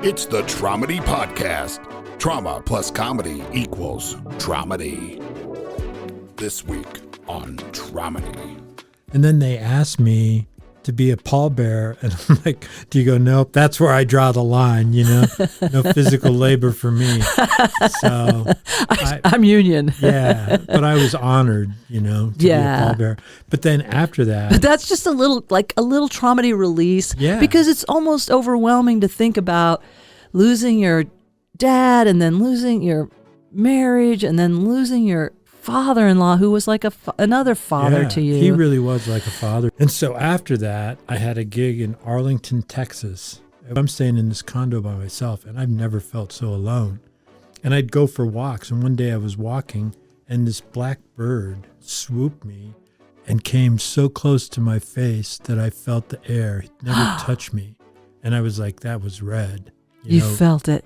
It's the Traumedy Podcast. Trauma plus comedy equals Traumedy. This week on Traumedy. And then they asked me to be a pallbearer, and I'm like, do you go, nope, that's where I draw the line, you know? No physical labor for me. So I'm union. Yeah, but I was honored, to be a pallbearer. But then after that... But that's just a little traumedy release. Yeah. Because it's almost overwhelming to think about losing your dad and then losing your marriage and then losing your father-in-law, who was like another father to you. He really was like a father. And so after that, I had a gig in Arlington, Texas. I'm staying in this condo by myself, and I've never felt so alone. And I'd go for walks, and one day I was walking, and this black bird swooped me and came so close to my face that I felt the air. It never touched me. And I was like, that was red. You felt it.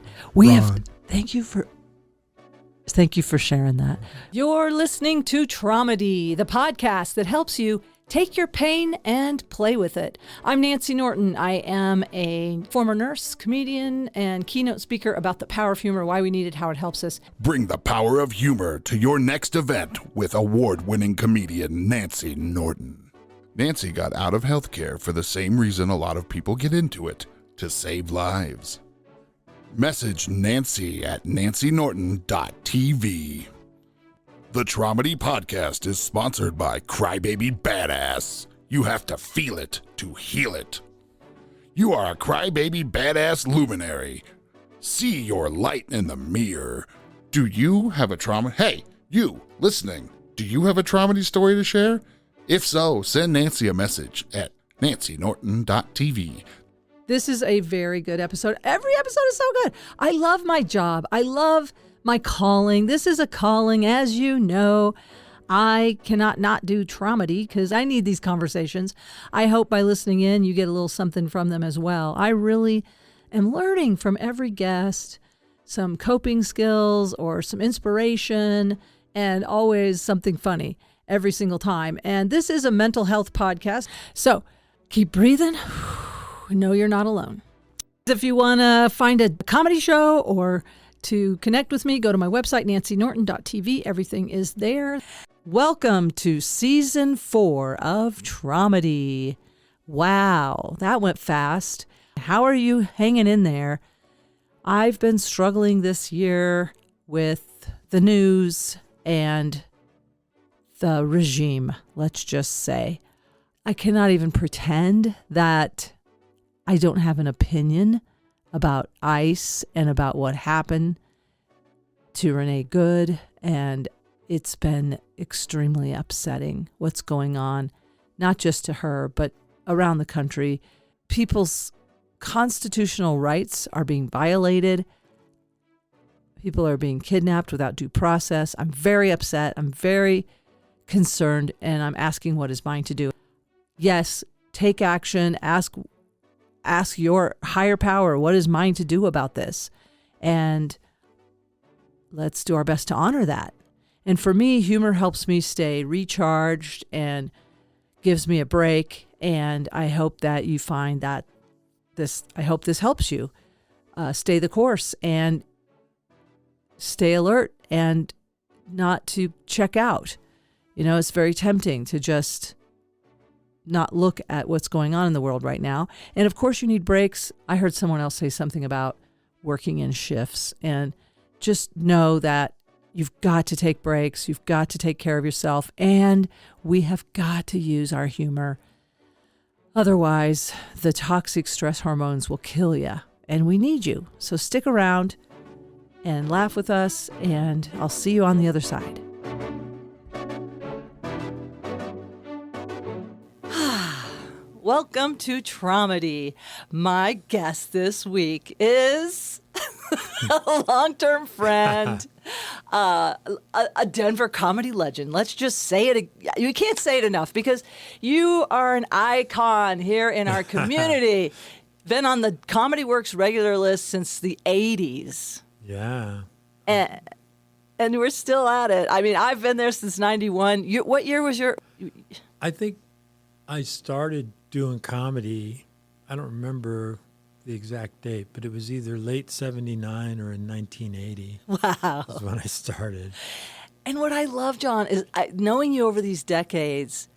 Thank you for sharing that. You're listening to Traumedy, the podcast that helps you take your pain and play with it. I'm Nancy Norton. I am a former nurse, comedian, and keynote speaker about the power of humor, why we need it, how it helps us. Bring the power of humor to your next event with award-winning comedian Nancy Norton. Nancy got out of healthcare for the same reason a lot of people get into it, to save lives. Message Nancy at nancynorton.tv. The Traumedy Podcast is sponsored by Crybaby Badass. You have to feel it to heal it. You are a Crybaby Badass luminary. See your light in the mirror. Do you have a trauma? Hey, you listening, do you have a traumedy story to share? If so, send Nancy a message at nancynorton.tv. This is a very good episode. Every episode is so good. I love my job. I love my calling. This is a calling. As you know, I cannot not do Traumedy because I need these conversations. I hope by listening in, you get a little something from them as well. I really am learning from every guest some coping skills or some inspiration and always something funny every single time. And this is a mental health podcast. So keep breathing. No, you're not alone. If you want to find a comedy show or to connect with me, go to my website, nancynorton.tv. Everything is there. Welcome to season 4 of Traumedy. Wow, that went fast. How are you hanging in there? I've been struggling this year with the news and the regime, let's just say. I cannot even pretend that I don't have an opinion about ICE and about what happened to Renee Good, and it's been extremely upsetting what's going on, not just to her, but around the country. People's constitutional rights are being violated. People are being kidnapped without due process. I'm very upset. I'm very concerned, and I'm asking what is mine to do. Yes, take action. Ask your higher power, what is mine to do about this? And let's do our best to honor that. And for me, humor helps me stay recharged and gives me a break. And I hope that you find that I hope this helps you stay the course and stay alert and not to check out. It's very tempting to just not look at what's going on in the world right now. And of course you need breaks. I heard someone else say something about working in shifts, and just know that you've got to take breaks. You've got to take care of yourself, and we have got to use our humor. Otherwise, the toxic stress hormones will kill you, and we need you. So stick around and laugh with us, and I'll see you on the other side. Welcome to Traumedy. My guest this week is a long-term friend, a Denver comedy legend. Let's just say it. You can't say it enough because you are an icon here in our community. Been on the Comedy Works regular list since the 80s. Yeah. And we're still at it. I mean, I've been there since 91. What year was your... I think I started doing comedy, I don't remember, the exact date, but it was either late 79 or in 1980. Wow. Is when I started. And what I love, John, is knowing you over these decades.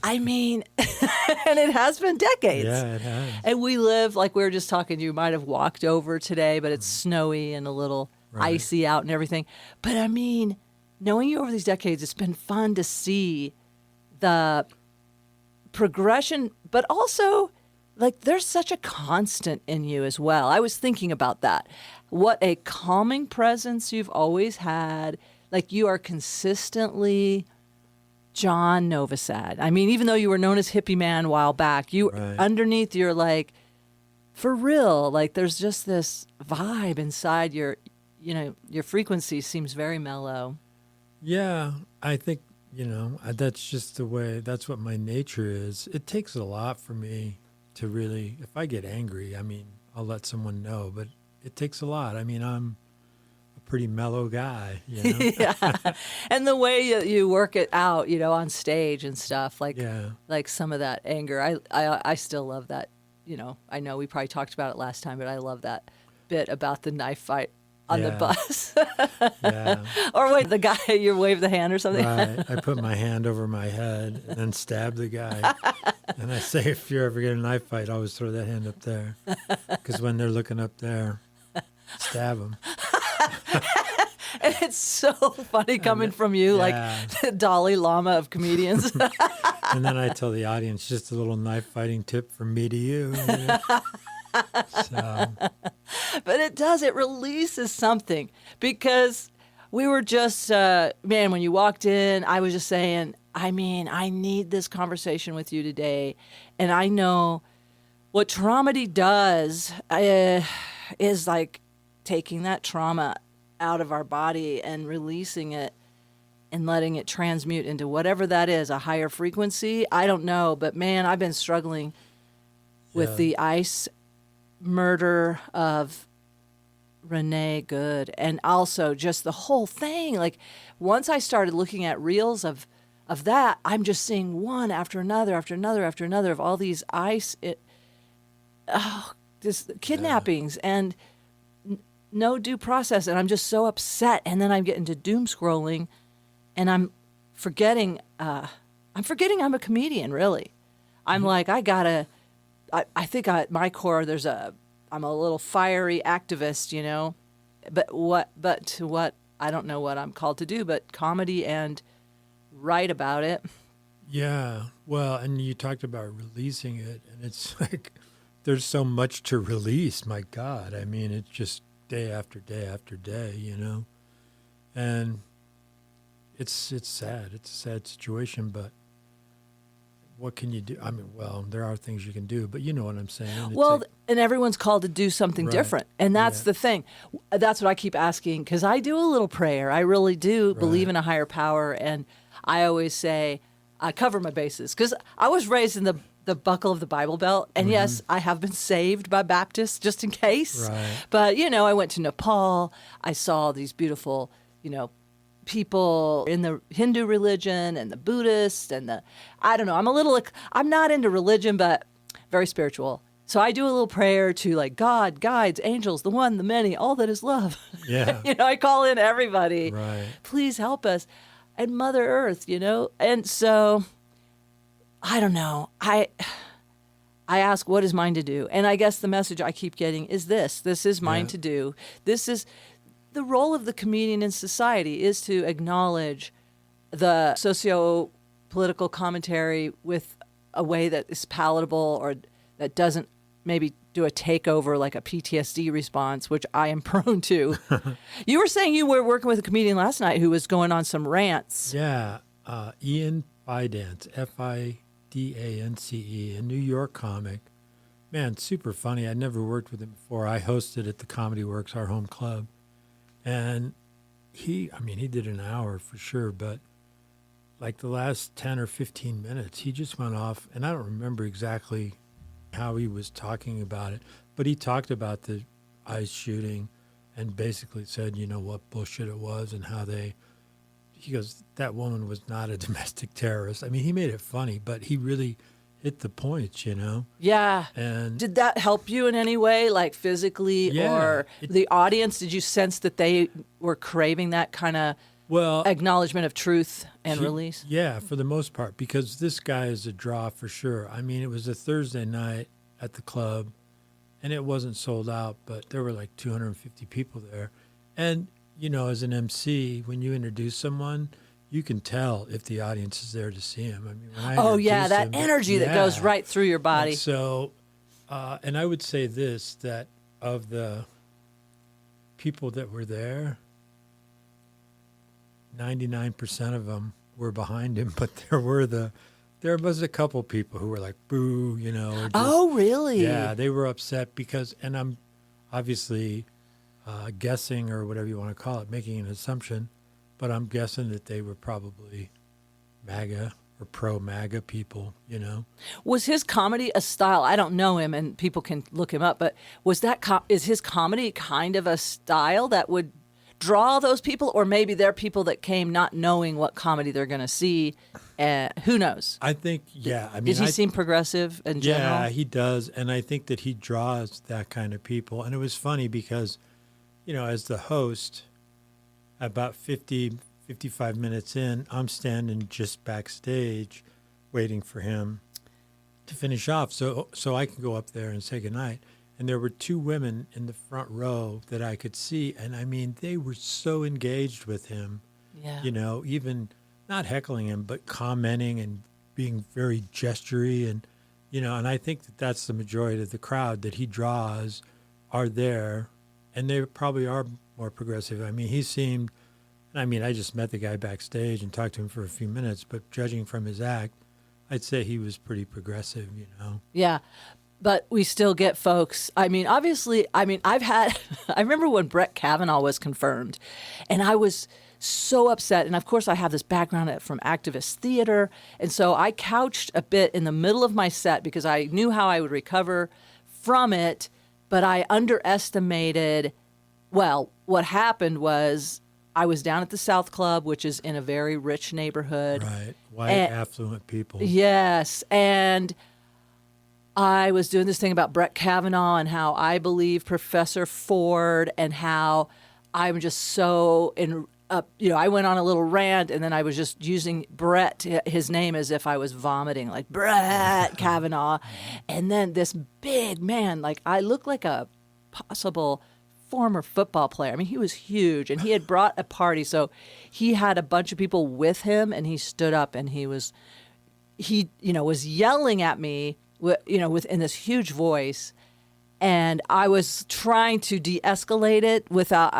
I mean, and it has been decades. Yeah, it has. And we live, like we were just talking, you might have walked over today, but it's snowy and a little icy out and everything. But I mean, knowing you over these decades, it's been fun to see the progression, but also like there's such a constant in you as well. I was thinking about that. What a calming presence you've always had. Like you are consistently John Novosad. I mean, even though you were known as Hippie Man a while back, you underneath you're like, for real, like there's just this vibe inside your frequency seems very mellow. Yeah, I think, that's just the way, that's what my nature is. It takes a lot for me to really, if I get angry, I mean, I'll let someone know, but it takes a lot. I mean, I'm a pretty mellow guy, Yeah. And the way you work it out, on stage and stuff, like some of that anger, I still love that, I know we probably talked about it last time, but I love that bit about the knife fight on the bus. Yeah. Or wait, the guy, you wave the hand or something. Right. I put my hand over my head and then stab the guy. And I say, if you ever get in a knife fight, always throw that hand up there. Because when they're looking up there, stab them. And it's so funny coming from you, like the Dalai Lama of comedians. And then I tell the audience, just a little knife fighting tip from me to you. So. But it releases something, because we were just, when you walked in, I was just saying, I mean, I need this conversation with you today. And I know what Traumedy does is like taking that trauma out of our body and releasing it and letting it transmute into whatever that is, a higher frequency. I don't know, but man, I've been struggling with the ice murder of Renee Good, and also just the whole thing. Like once I started looking at reels of that, I'm just seeing one after another of all these kidnappings and no due process, and I'm just so upset. And then I'm getting to doom scrolling, and I'm forgetting I'm a comedian, really. I'm like, I think at my core, I'm a little fiery activist, but I don't know what I'm called to do, but comedy and write about it. Yeah. Well, and you talked about releasing it, and it's like, there's so much to release. My God. I mean, it's just day after day after day, and it's sad. It's a sad situation, but what can you do? I mean, well, there are things you can do, but you know what I'm saying. Well, and everyone's called to do something different. And that's the thing. That's what I keep asking, because I do a little prayer. I really do believe in a higher power. And I always say, I cover my bases, because I was raised in the buckle of the Bible Belt. And yes, I have been saved by Baptists just in case. Right. But, I went to Nepal. I saw these beautiful, people in the Hindu religion and the Buddhist and I don't know. I'm not into religion, but very spiritual. So I do a little prayer to like God, guides, angels, the one, the many, all that is love. Yeah. I call in everybody. Right. Please help us. And Mother Earth, And so I don't know. I ask, what is mine to do? And I guess the message I keep getting is this. This is mine to do. This is the role of the comedian in society, is to acknowledge the socio-political commentary with a way that is palatable, or that doesn't maybe do a takeover like a PTSD response, which I am prone to. You were saying you were working with a comedian last night who was going on some rants. Yeah. Ian Fidance, Fidance, a New York comic. Man, super funny. I'd never worked with him before. I hosted at the Comedy Works, our home club. And he did an hour for sure, but like the last 10 or 15 minutes, he just went off, and I don't remember exactly how he was talking about it, but he talked about the ICE shooting and basically said, what bullshit it was, and how he goes, that woman was not a domestic terrorist. I mean, he made it funny, but he really hit the points, you know? Yeah. And did that help you in any way, like physically, or the audience? Did you sense that they were craving that kind of acknowledgement of truth and release? Yeah, for the most part, because this guy is a draw for sure. I mean, it was a Thursday night at the club, and it wasn't sold out, but there were like 250 people there. And, you know, as an MC, when you introduce someone, you can tell if the audience is there to see him. I mean, when I that energy that goes right through your body. And so, and I would say this, that of the people that were there, 99% of them were behind him, but there was a couple people who were like, boo, you know. Or just, really? Yeah, they were upset because, and I'm obviously guessing, or whatever you want to call it, making an assumption, but I'm guessing that they were probably MAGA or pro-MAGA people, you know. Was his comedy a style? I don't know him, and people can look him up, but is his comedy kind of a style that would draw those people, or maybe they're people that came not knowing what comedy they're going to see? Who knows? I think, yeah. I mean, did he seem progressive in general? Yeah, he does, and I think that he draws that kind of people. And it was funny because, you know, as the host, about 55 minutes in, I'm standing just backstage waiting for him to finish off so I can go up there and say goodnight. And there were two women in the front row that I could see. And, I mean, they were so engaged with him, you know, even not heckling him, but commenting and being very gestury. And, you know, and I think that that's the majority of the crowd that he draws are there. And they probably are more progressive. I mean, he seemed, I mean, I just met the guy backstage and talked to him for a few minutes, but judging from his act, I'd say he was pretty progressive, you know. Yeah. But we still get folks. I mean, obviously, I remember when Brett Kavanaugh was confirmed, and I was so upset. And of course, I have this background from activist theater. And so I couched a bit in the middle of my set because I knew how I would recover from it. But I underestimated, well, what happened was I was down at the South Club, which is in a very rich neighborhood. Right. White, affluent people. Yes. And I was doing this thing about Brett Kavanaugh and how I believe Professor Ford and how I'm just so I went on a little rant, and then I was just using Brett, his name, as if I was vomiting, like Brett Kavanaugh. And then this big man, like I looked like a possible former football player. I mean, he was huge, and he had brought a party, so he had a bunch of people with him, and he stood up and he was yelling at me, within this huge voice, and I was trying to de-escalate it without.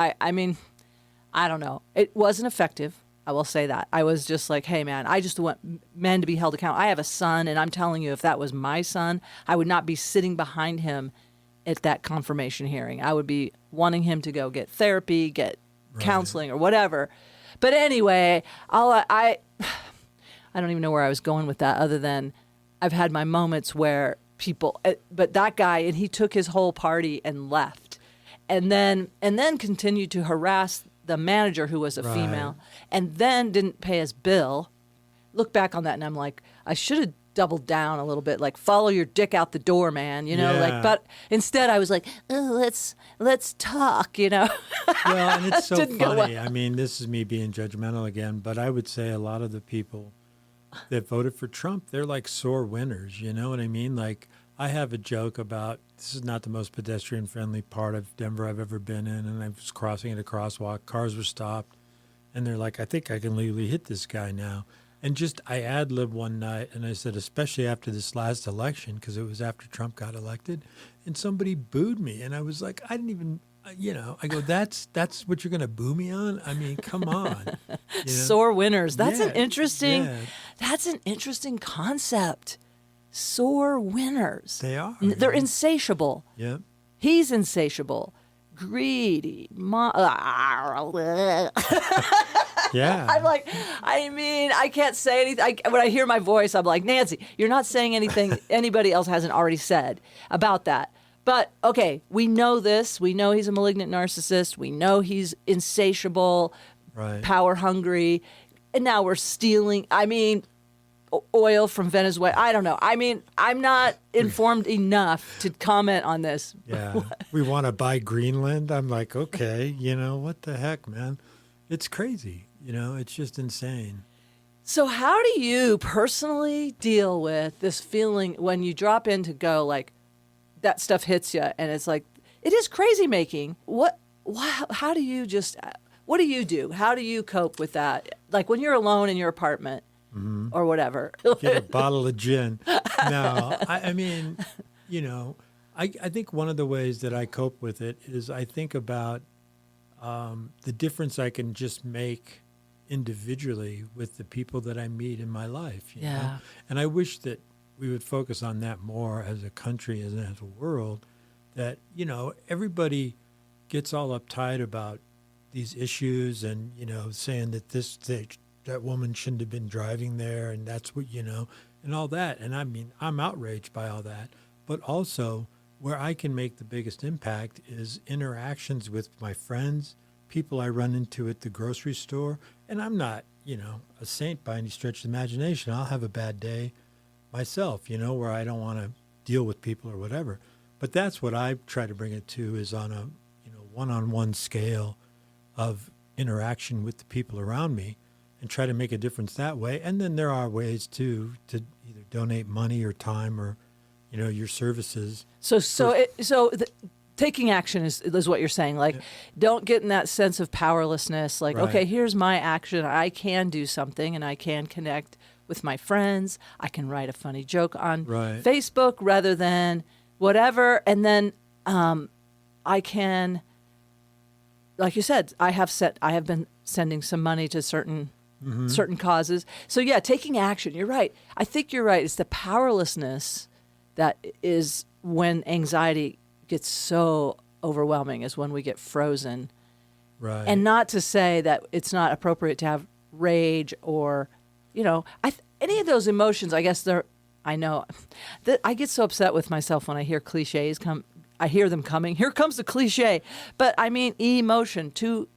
I don't know. It wasn't effective. I will say that. I was just like, hey, man, I just want men to be held accountable. I have a son, and I'm telling you, if that was my son, I would not be sitting behind him at that confirmation hearing. I would be wanting him to go get therapy, get counseling, or whatever. But anyway, I don't even know where I was going with that, other than I've had my moments where people, but that guy, and he took his whole party and left, and then continued to harass the manager, who was a female, and then didn't pay his bill. Look back on that, and I'm like, I should have doubled down a little bit, like, follow your dick out the door, man, but instead I was like, let's talk, Well, and it's so funny. I mean, this is me being judgmental again, but I would say a lot of the people that voted for Trump, they're like sore winners, you know what I mean? Like, I have a joke about, this is not the most pedestrian-friendly part of Denver I've ever been in, and I was crossing at a crosswalk, cars were stopped, and they're like, I think I can legally hit this guy now. And just, I ad-libbed one night, and I said, especially after this last election, because it was after Trump got elected, and somebody booed me, and I was like, I didn't even, I go, that's what you're going to boo me on? I mean, come on. Sore winners. That's an interesting concept. Sore winners. They are. They're insatiable. Yeah. He's insatiable. Greedy. Yeah. I'm like, I can't say anything. When I hear my voice, I'm like, Nancy, you're not saying anything anybody else hasn't already said about that. But, okay, we know this. We know he's a malignant narcissist. We know he's insatiable, power hungry. And now we're stealing. I mean, oil from Venezuela. I don't know. I mean, I'm not informed enough to comment on this. Yeah. We want to buy Greenland. I'm like, okay, what the heck, man? It's crazy. It's just insane. So how do you personally deal with this feeling when you drop in to go, like, that stuff hits you and it's like, it is crazy making. How do you what do you do? How do you cope with that? Like when you're alone in your apartment or whatever. Get a bottle of gin. No, I mean, I think one of the ways that I cope with it is I think about the difference I can just make individually with the people that I meet in my life. You know? And I wish that we would focus on that more as a country, as a world, that, everybody gets all uptight about these issues and, saying that that woman shouldn't have been driving there and that's what, and all that. And I mean, I'm outraged by all that. But also where I can make the biggest impact is interactions with my friends, people I run into at the grocery store. And I'm not, a saint by any stretch of the imagination. I'll have a bad day myself, where I don't want to deal with people or whatever. But that's what I try to bring it to, is on a, one-on-one scale of interaction with the people around me and try to make a difference that way. And then there are ways to either donate money or time or, your services. Taking action is what you're saying. Like, don't get in that sense of powerlessness. Like, okay, here's my action. I can do something and I can connect with my friends. I can write a funny joke on Facebook rather than whatever. And then I can, like you said, I have been sending some money to certain causes. So yeah, taking action. You're right. I think you're right. It's the powerlessness that is when anxiety gets so overwhelming, is when we get frozen. Right. And not to say that it's not appropriate to have rage or, any of those emotions. I guess I know that I get so upset with myself when I hear cliches come. I hear them coming. Here comes the cliche. But I mean emotion, to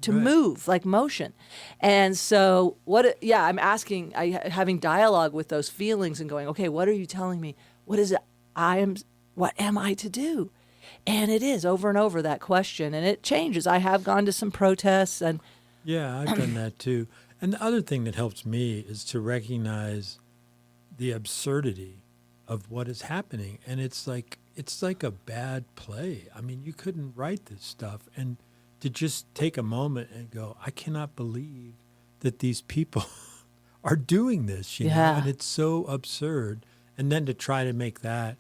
move, like motion. And so I'm asking, having dialogue with those feelings and going, okay, what are you telling me? What is it? What am I to do? And it is over and over that question, and it changes. I have gone to some protests and. Yeah, I've done that too. And the other thing that helps me is to recognize the absurdity of what is happening. And it's like a bad play. I mean, you couldn't write this stuff. And to just take a moment and go, I cannot believe that these people are doing this, know? And it's so absurd. And then to try to make that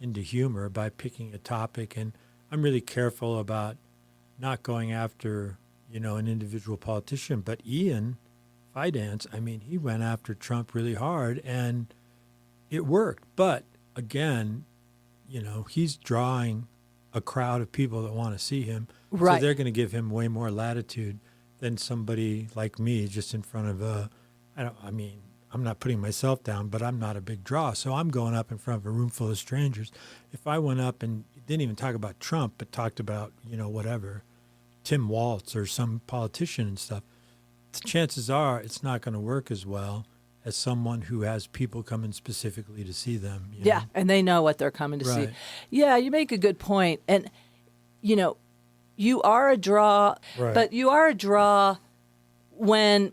into humor by picking a topic. And I'm really careful about not going after, an individual politician. But Ian Fidance, I mean, he went after Trump really hard and it worked. But again, he's drawing a crowd of people that want to see him. Right. So they're going to give him way more latitude than somebody like me just in front of I'm not putting myself down, but I'm not a big draw. So I'm going up in front of a room full of strangers. If I went up and didn't even talk about Trump, but talked about, whatever, Tim Walz or some politician and stuff, the chances are it's not going to work as well as someone who has people coming specifically to see them. Yeah, and they know what they're coming to see. Yeah, you make a good point. And, you are a draw, but you are a draw when,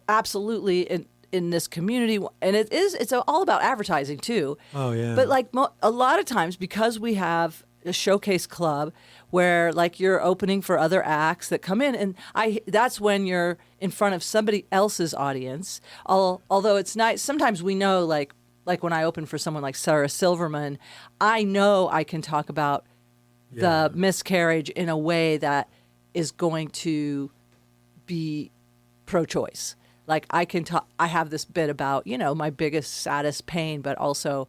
absolutely in this community. And it's all about advertising too. Oh, yeah. But like a lot of times, because we have a showcase club where like you're opening for other acts that come in, and that's when you're in front of somebody else's audience. Although it's nice, sometimes we know like when I open for someone like Sarah Silverman, I know I can talk about the miscarriage in a way that is going to be pro-choice. Like I have this bit about, my biggest, saddest pain, but also,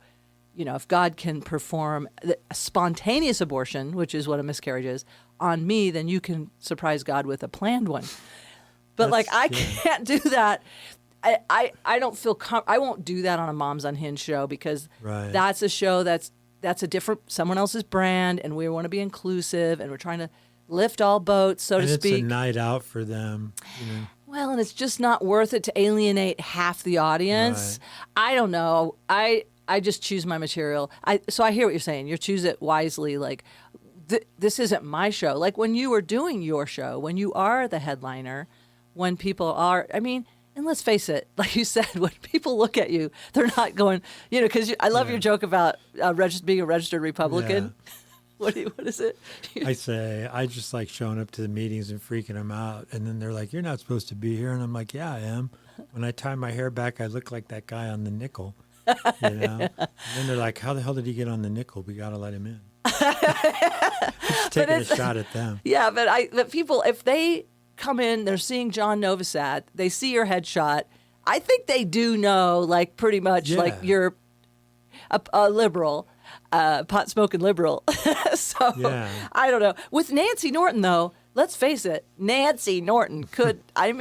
if God can perform a spontaneous abortion, which is what a miscarriage is, on me, then you can surprise God with a planned one. But I can't do that. I don't feel I won't do that on a Moms Unhinged show because that's a show that's a different, someone else's brand, and we want to be inclusive, and we're trying to lift all boats, so to speak. And it's a night out for them. Well, and it's just not worth it to alienate half the audience. Right. I don't know. I just choose my material. So I hear what you're saying. You choose it wisely. Like, this isn't my show. Like when you were doing your show, when you are the headliner, when people are, I mean, and let's face it, like you said, when people look at you, they're not going, because I love your joke about being a registered Republican. Yeah. What is it? I say, I just like showing up to the meetings and freaking them out. And then they're like, you're not supposed to be here. And I'm like, yeah, I am. When I tie my hair back, I look like that guy on the nickel. And then they're like, how the hell did he get on the nickel? We got to let him in. Just taking a shot at them. Yeah, but people, if they come in, they're seeing John Novosad, they see your headshot, I think they do know, like, pretty much, like, you're a liberal. Pot-smoking liberal. So, I don't know. With Nancy Norton, though, let's face it, Nancy Norton could, I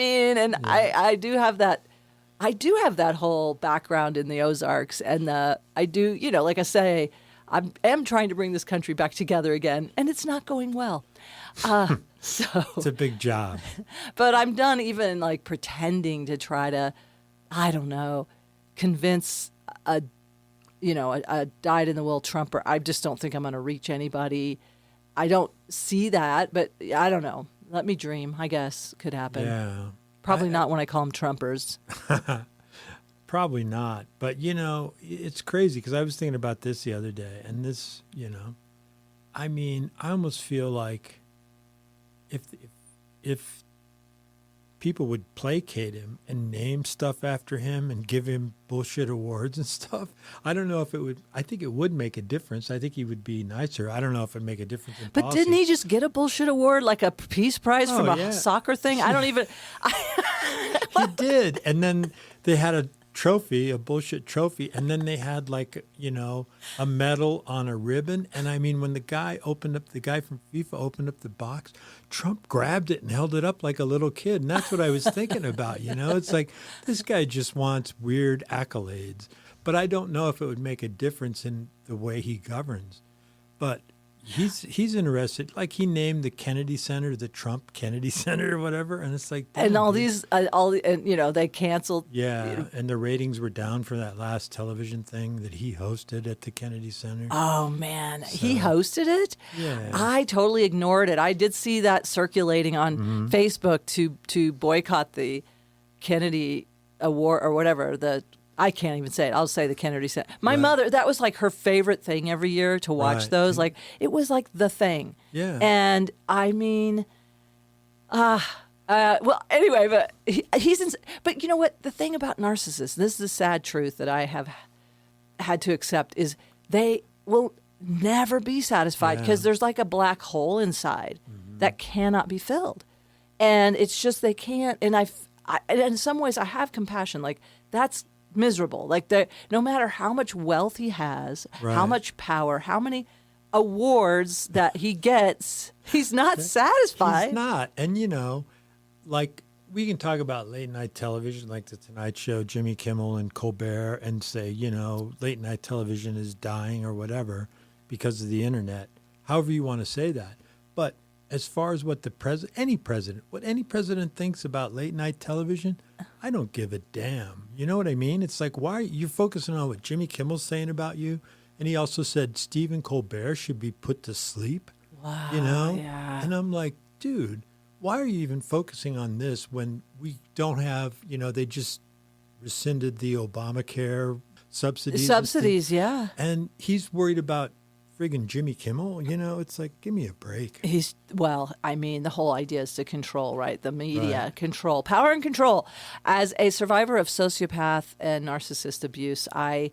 do have that whole background in the Ozarks, and I do, like I say, I am trying to bring this country back together again, and it's not going well. So it's a big job. But I'm done even, like, pretending to try to, I don't know, convince a dyed-in-the-wool Trumper. I just don't think I'm going to reach anybody. I don't see that, but I don't know. Let me dream, I guess, could happen. Yeah. Probably not when I call them Trumpers. Probably not. But, it's crazy because I was thinking about this the other day. And this, I mean, I almost feel like if people would placate him and name stuff after him and give him bullshit awards and stuff. I don't know if it would. I think it would make a difference. I think he would be nicer. I don't know if it'd make a difference in policy. But didn't he just get a bullshit award, like a peace prize from a soccer thing? I don't even. He did, and then they had a trophy, a bullshit trophy, and then they had like a medal on a ribbon. And I mean, when the guy from FIFA opened up the box, Trump grabbed it and held it up like a little kid. And that's what I was thinking about. It's like this guy just wants weird accolades, but I don't know if it would make a difference in the way he governs. But he's interested. Like he named the Kennedy Center the Trump Kennedy Center or whatever, and it's like, and they canceled. Yeah, and the ratings were down for that last television thing that he hosted at the Kennedy Center. Oh man, he hosted it. Yeah, I totally ignored it. I did see that circulating on Facebook to boycott the Kennedy Award or whatever I can't even say it. I'll say the Kennedy Center. My mother, that was like her favorite thing every year to watch those. Like, it was like the thing. Yeah. And I mean, well, anyway, but but you know what? The thing about narcissists, this is the sad truth that I have had to accept, is they will never be satisfied because there's like a black hole inside that cannot be filled. And it's just, they can't. And in some ways I have compassion. Like, that's miserable. Like, no matter how much wealth he has, how much power, how many awards that he gets, he's not satisfied. He's not. And like, we can talk about late night television, like the Tonight Show, Jimmy Kimmel and Colbert, and say, late night television is dying or whatever because of the internet. However you want to say that. But as far as what any president thinks about late night television, I don't give a damn. You know what I mean? It's like, why are you focusing on what Jimmy Kimmel's saying about you? And he also said Stephen Colbert should be put to sleep. Wow. Yeah. And I'm like, dude, why are you even focusing on this when we don't have, they just rescinded the Obamacare subsidies. Subsidies, yeah. And he's worried about friggin' Jimmy Kimmel, it's like, give me a break. The whole idea is to control, right? The media, control, power and control. As a survivor of sociopath and narcissist abuse, I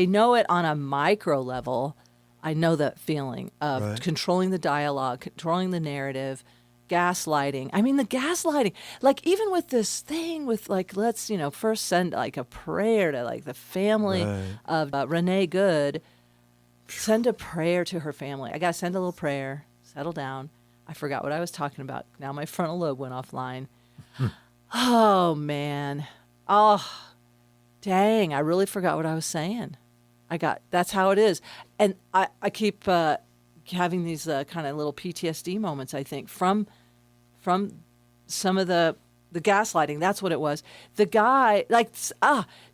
know it on a micro level. I know that feeling of controlling the dialogue, controlling the narrative, gaslighting. I mean, the gaslighting, like even with this thing with like, let's, first send like a prayer to like the family of Renee Good. Send a prayer to her family. I got to send a little prayer. Settle down. I forgot what I was talking about. Now my frontal lobe went offline. Oh, man. Oh, dang. I really forgot what I was saying. That's how it is. And I keep having these kind of little PTSD moments, I think, from some of the the gaslighting. That's what it was. The guy,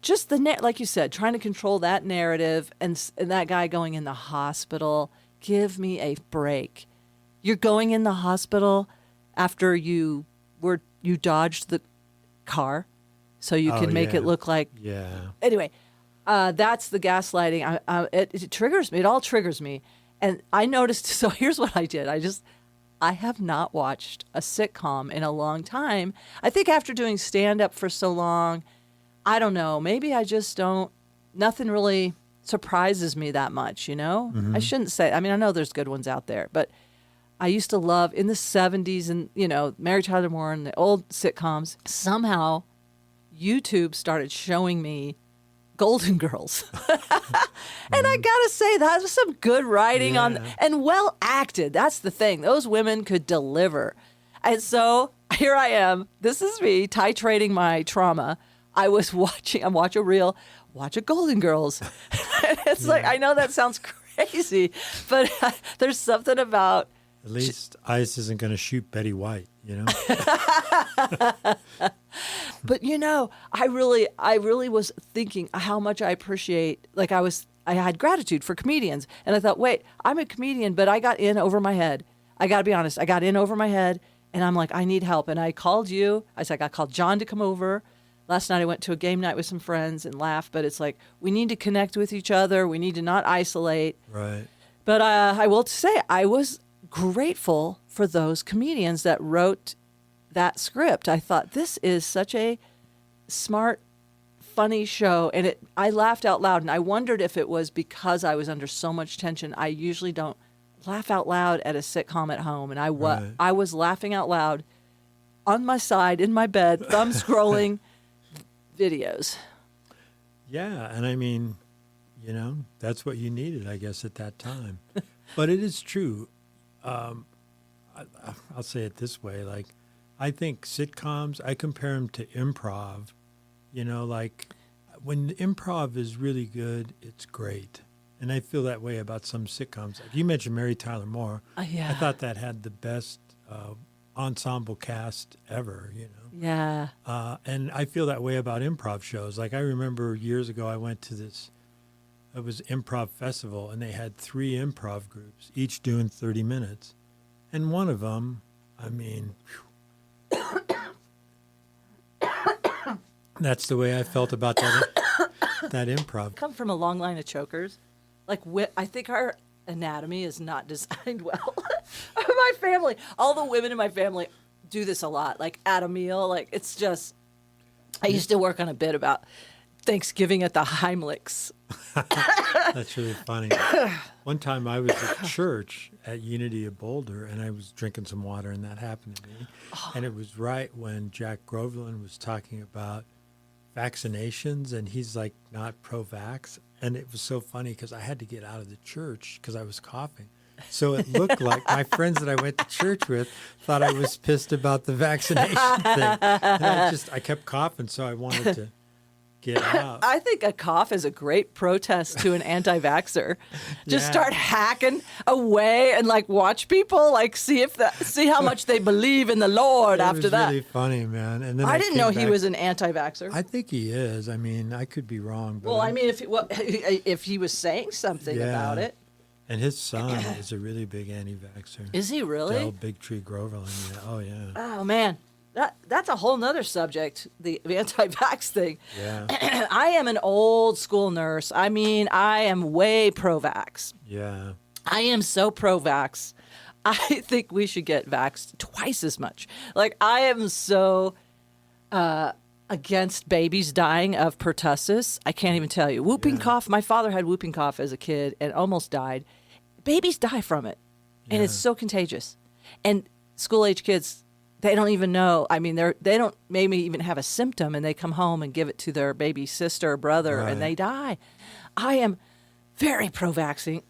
just like you said, trying to control that narrative, and that guy going in the hospital. Give me a break. You're going in the hospital after you dodged the car, so you can make it look like. Yeah. Anyway, that's the gaslighting. It triggers me. It all triggers me, and I noticed. So here's what I did. I have not watched a sitcom in a long time. I think after doing stand-up for so long, I don't know. Maybe I just don't. Nothing really surprises me that much, you know? Mm-hmm. I shouldn't say. I mean, I know there's good ones out there, but I used to love in the 70s and, Mary Tyler Moore and the old sitcoms. Somehow, YouTube started showing me Golden Girls. And I gotta say, that was some good writing and well acted. That's the thing. Those women could deliver. And so here I am. This is me titrating my trauma. I'm watching watch a Golden Girls. It's like, I know that sounds crazy, but there's something about. At least ICE isn't going to shoot Betty White, But I really was thinking how much I appreciate. Like I had gratitude for comedians, and I thought, wait, I'm a comedian, but I got in over my head. I got to be honest, I got in over my head, and I'm like, I need help. And I called you. I called John to come over. Last night I went to a game night with some friends and laughed, but it's like we need to connect with each other. We need to not isolate. Right. But I will say I was grateful for those comedians that wrote that script. I thought this is such a smart, funny show, and I laughed out loud, and I wondered if it was because I was under so much tension. I usually don't laugh out loud at a sitcom at home, and I was laughing out loud on my side in my bed, thumb scrolling videos. Yeah, and I mean, that's what you needed, I guess, at that time. But it is true. I'll say it this way, like, I think sitcoms, I compare them to improv. Like when improv is really good, it's great. And I feel that way about some sitcoms. Like you mentioned Mary Tyler Moore. Yeah. I thought that had the best ensemble cast ever, Yeah. And I feel that way about improv shows. Like I remember years ago I went to it was improv festival, and they had 3 improv groups, each doing 30 minutes. And one of them, I mean, that's the way I felt about that improv. Come from a long line of chokers. Like, I think our anatomy is not designed well. My family, all the women in my family do this a lot. Like at a meal, like it's just. I used to work on a bit about Thanksgiving at the Heimlichs. That's really funny. One time I was at church at Unity of Boulder, and I was drinking some water, and that happened to me. And it was right when Jack Groveland was talking about vaccinations, and he's like not pro-vax. And it was so funny because I had to get out of the church because I was coughing. So it looked like my friends that I went to church with thought I was pissed about the vaccination thing. And I kept coughing, so I wanted to get out. I think a cough is a great protest to an anti-vaxxer. Just start hacking away and like watch people, like see how much they believe in the Lord after that. It was really funny, man. And then I didn't know he was an anti-vaxxer. I think he is. I mean, I could be wrong. But well, I mean, if he was saying something about it. And his son is a really big anti-vaxxer. Is he really? Del Big Tree Groveland. Yeah. Oh, yeah. Oh, man. That's a whole nother subject, the anti-vax thing. Yeah. I am an old school nurse. I mean, I am way pro-vax. Yeah. I am so pro-vax. I think we should get vaxxed twice as much. Like, I am so against babies dying of pertussis. I can't even tell you. Whooping cough. My father had whooping cough as a kid and almost died. Babies die from it, and it's so contagious. And school-age kids, they don't even know. I mean, they don't maybe even have a symptom, and they come home and give it to their baby sister or brother, and they die. I am very pro-vaccine,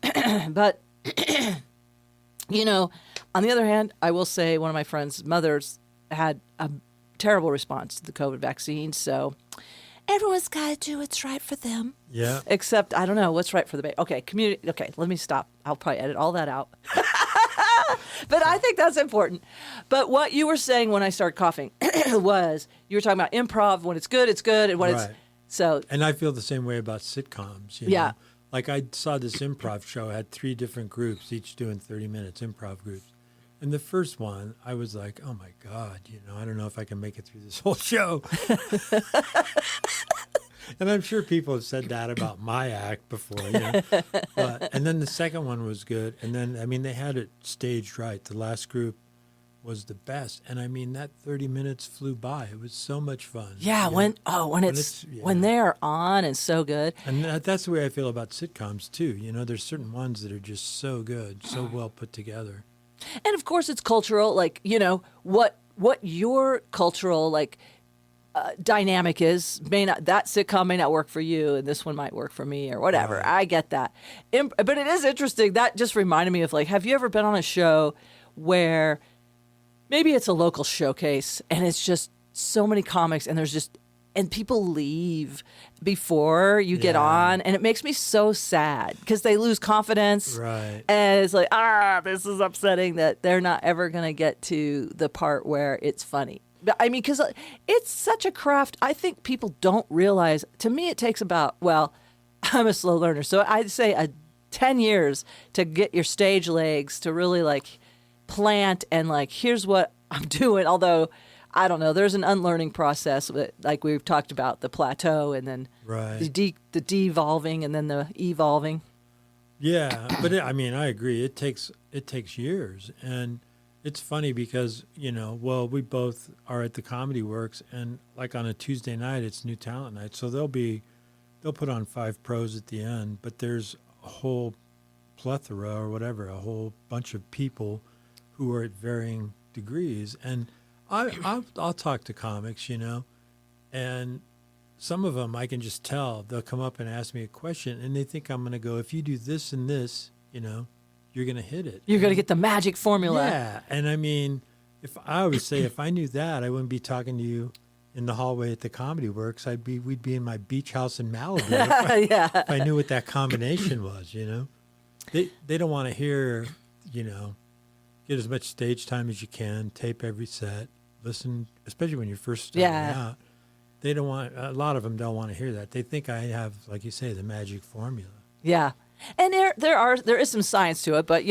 but, on the other hand, I will say one of my friends' mothers had a terrible response to the COVID vaccine, so everyone's got to do what's right for them. Yeah. Except, I don't know, what's right for the baby. Okay, let me stop. I'll probably edit all that out. But I think that's important. But what you were saying when I started coughing was you were talking about improv. When it's good, and when it's so. And I feel the same way about sitcoms. You know? Like I saw this improv show, had 3 different groups, each doing 30 minutes, improv groups. And the first one, I was like, oh my God, I don't know if I can make it through this whole show. And I'm sure people have said that about my act before, and then the second one was good. And then, I mean, they had it staged right. The last group was the best. And I mean, that 30 minutes flew by. It was so much fun. Yeah, when they are on and so good. And that's the way I feel about sitcoms too. There's certain ones that are just so good, so well put together. And of course it's cultural, like, what your cultural, like, dynamic is, that sitcom may not work for you and this one might work for me or whatever. Right. I get that. But it is interesting. That just reminded me of, like, have you ever been on a show where maybe it's a local showcase and it's just so many comics and people leave before you get on, and it makes me so sad because they lose confidence. Right. And it's like, this is upsetting that they're not ever going to get to the part where it's funny. I mean, because it's such a craft. I think people don't realize. To me, it takes about, I'm a slow learner, so I'd say 10 years to get your stage legs to really, like, plant and, like, here's what I'm doing. Although, I don't know, there's an unlearning process, like we've talked about, the plateau and then the devolving and then the evolving. Yeah, but I agree. It takes years. And it's funny because, we both are at the Comedy Works, and like on a Tuesday night, it's New Talent Night. So they'll put on 5 pros at the end, but there's a whole plethora or whatever, a whole bunch of people who are at varying degrees. And I'll talk to comics, and some of them I can just tell. They'll come up and ask me a question, and they think I'm going to go, if you do this and this, you're going to hit it. You're going to get the magic formula. Yeah. And I mean, if I always say, if I knew that, I wouldn't be talking to you in the hallway at the Comedy Works. We'd be in my beach house in Malibu if I knew what that combination was, They don't want to hear, get as much stage time as you can, tape every set, listen, especially when you're first starting out. They don't want, a lot of them don't want to hear that. They think I have, like you say, the magic formula. Yeah. And there is some science to it, but,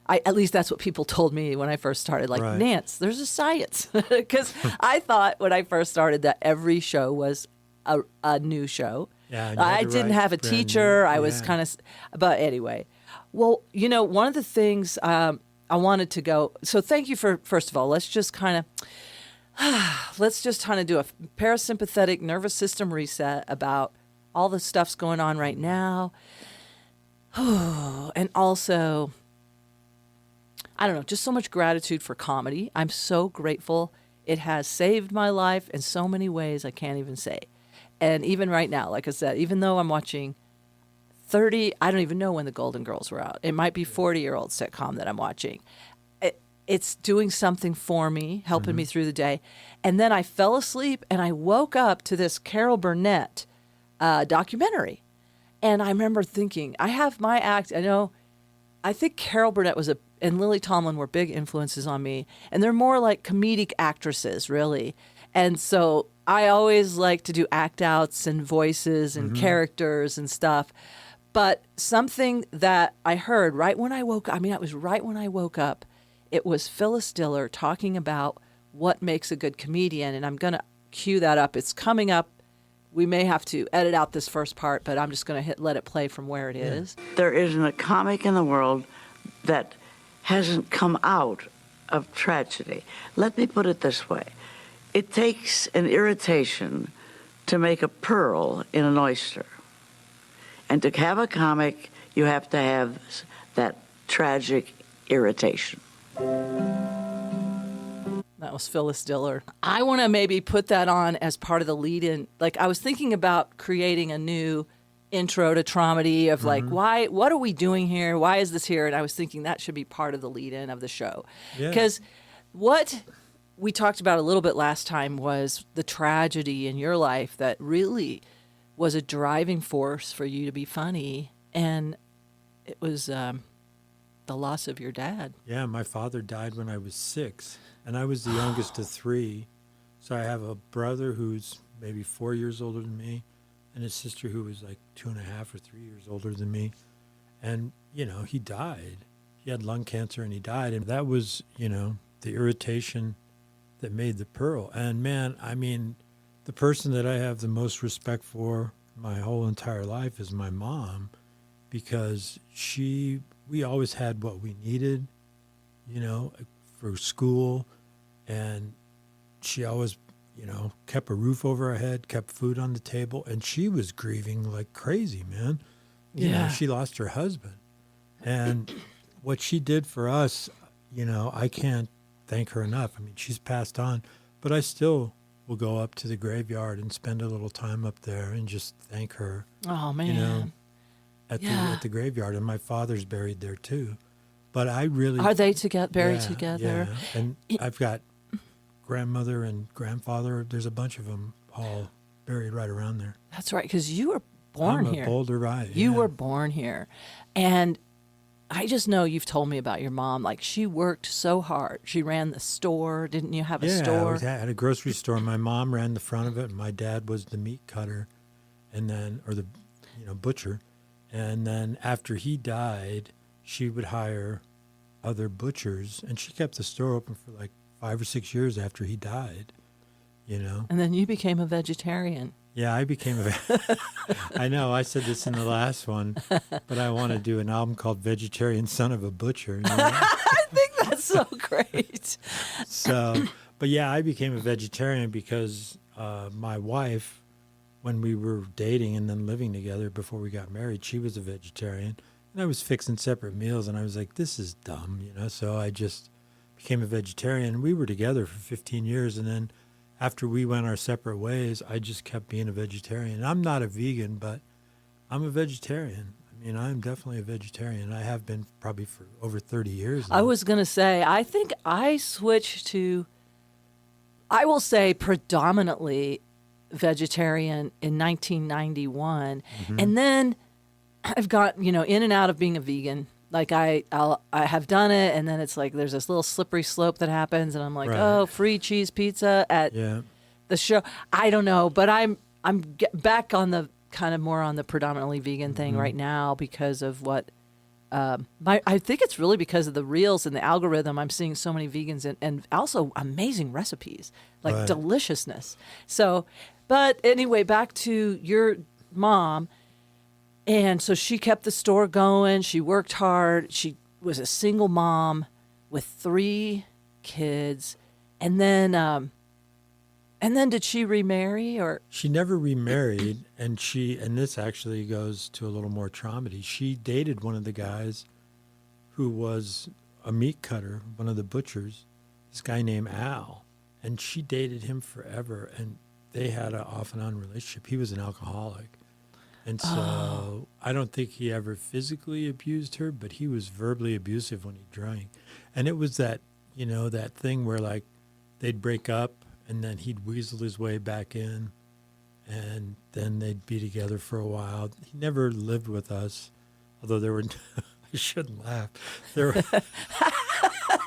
at least that's what people told me when I first started. Like, Nance, there's a science. Because I thought when I first started that every show was a new show. Yeah, I didn't have a teacher. I was kind of, but anyway. Well, one of the things I wanted to go, so thank you for, first of all, let's just kind of do a parasympathetic nervous system reset about all the stuff's going on right now. And also, I don't know, just so much gratitude for comedy. I'm so grateful. It has saved my life in so many ways I can't even say. And even right now, like I said, even though I'm watching 30, I don't even know when the Golden Girls were out. It might be 40-year-old sitcom that I'm watching. It's doing something for me, helping me through the day. And then I fell asleep and I woke up to this Carol Burnett documentary. And I remember thinking, I have my act. I think Carol Burnett and Lily Tomlin were big influences on me. And they're more like comedic actresses, really. And so I always like to do act outs and voices and characters and stuff. But something that I heard right when I woke up, it was right when I woke up, it was Phyllis Diller talking about what makes a good comedian. And I'm going to cue that up. It's coming up. We may have to edit out this first part, but I'm just going to let it play from where it is. There isn't a comic in the world that hasn't come out of tragedy. Let me put it this way. It takes an irritation to make a pearl in an oyster. And to have a comic, you have to have that tragic irritation. That was Phyllis Diller. I want to maybe put that on as part of the lead-in. Like, I was thinking about creating a new intro to Traumedy of like, what are we doing here? Why is this here? And I was thinking that should be part of the lead-in of the show. Because what we talked about a little bit last time was the tragedy in your life that really was a driving force for you to be funny. And it was the the loss of your dad. Yeah, my father died when I was 6, and I was the youngest of 3. So I have a brother who's maybe 4 years older than me, and a sister who was like 2.5 or 3 years older than me. And, he died. He had lung cancer and he died. And that was, the irritation that made the pearl. And man, I mean, the person that I have the most respect for my whole entire life is my mom, because we always had what we needed, for school. And she always, kept a roof over our head, kept food on the table. And she was grieving like crazy, man. She lost her husband. And what she did for us, I can't thank her enough. I mean, she's passed on, but I still will go up to the graveyard and spend a little time up there and just thank her. Oh, man. At the graveyard. And my father's buried there too. But I really... Are they buried together? Yeah. And I've got grandmother and grandfather. There's a bunch of them all buried right around there. That's right, because you were born here. Boulder, right. You were born here. And I just know you've told me about your mom. Like, she worked so hard. She ran the store. Didn't you have a store? Yeah, I had a grocery store. My mom ran the front of it, and my dad was the meat cutter, or the butcher. And then after he died, she would hire other butchers, and she kept the store open for like 5 or 6 years after he died, And then you became a vegetarian. Yeah, I became I know, I said this in the last one, but I want to do an album called Vegetarian Son of a Butcher. I think that's so great. So, but yeah, I became a vegetarian because my wife, when we were dating and then living together before we got married, she was a vegetarian. And I was fixing separate meals, and I was like, this is dumb, So I just became a vegetarian. We were together for 15 years, and then after we went our separate ways, I just kept being a vegetarian. I'm not a vegan, but I'm a vegetarian. I mean, I'm definitely a vegetarian. I have been probably for over 30 years now. I was going to say, I think I switched to, I will say, predominantly vegetarian in 1991. Mm-hmm. And then I've got, in and out of being a vegan. Like I have done it, and then it's like there's this little slippery slope that happens, and I'm like, Right. oh, free cheese pizza at the show. I don't know, but I'm back on the kind of more on the predominantly vegan thing right now because of what I think it's really because of the reels and the algorithm. I'm seeing so many vegans and also amazing recipes, like Right. deliciousness. So, but anyway, back to your mom. And so she kept the store going. She worked hard. She was a single mom with 3 kids. And then did she remarry or? She never remarried, and this actually goes to a little more traumedy. She dated one of the guys who was a meat cutter, one of the butchers, this guy named Al. And she dated him forever, and they had an off and on relationship. He was an alcoholic. And so I don't think he ever physically abused her, but he was verbally abusive when he drank. And it was that, that thing where like they'd break up and then he'd weasel his way back in and then they'd be together for a while. He never lived with us, although there were, I shouldn't laugh. There were,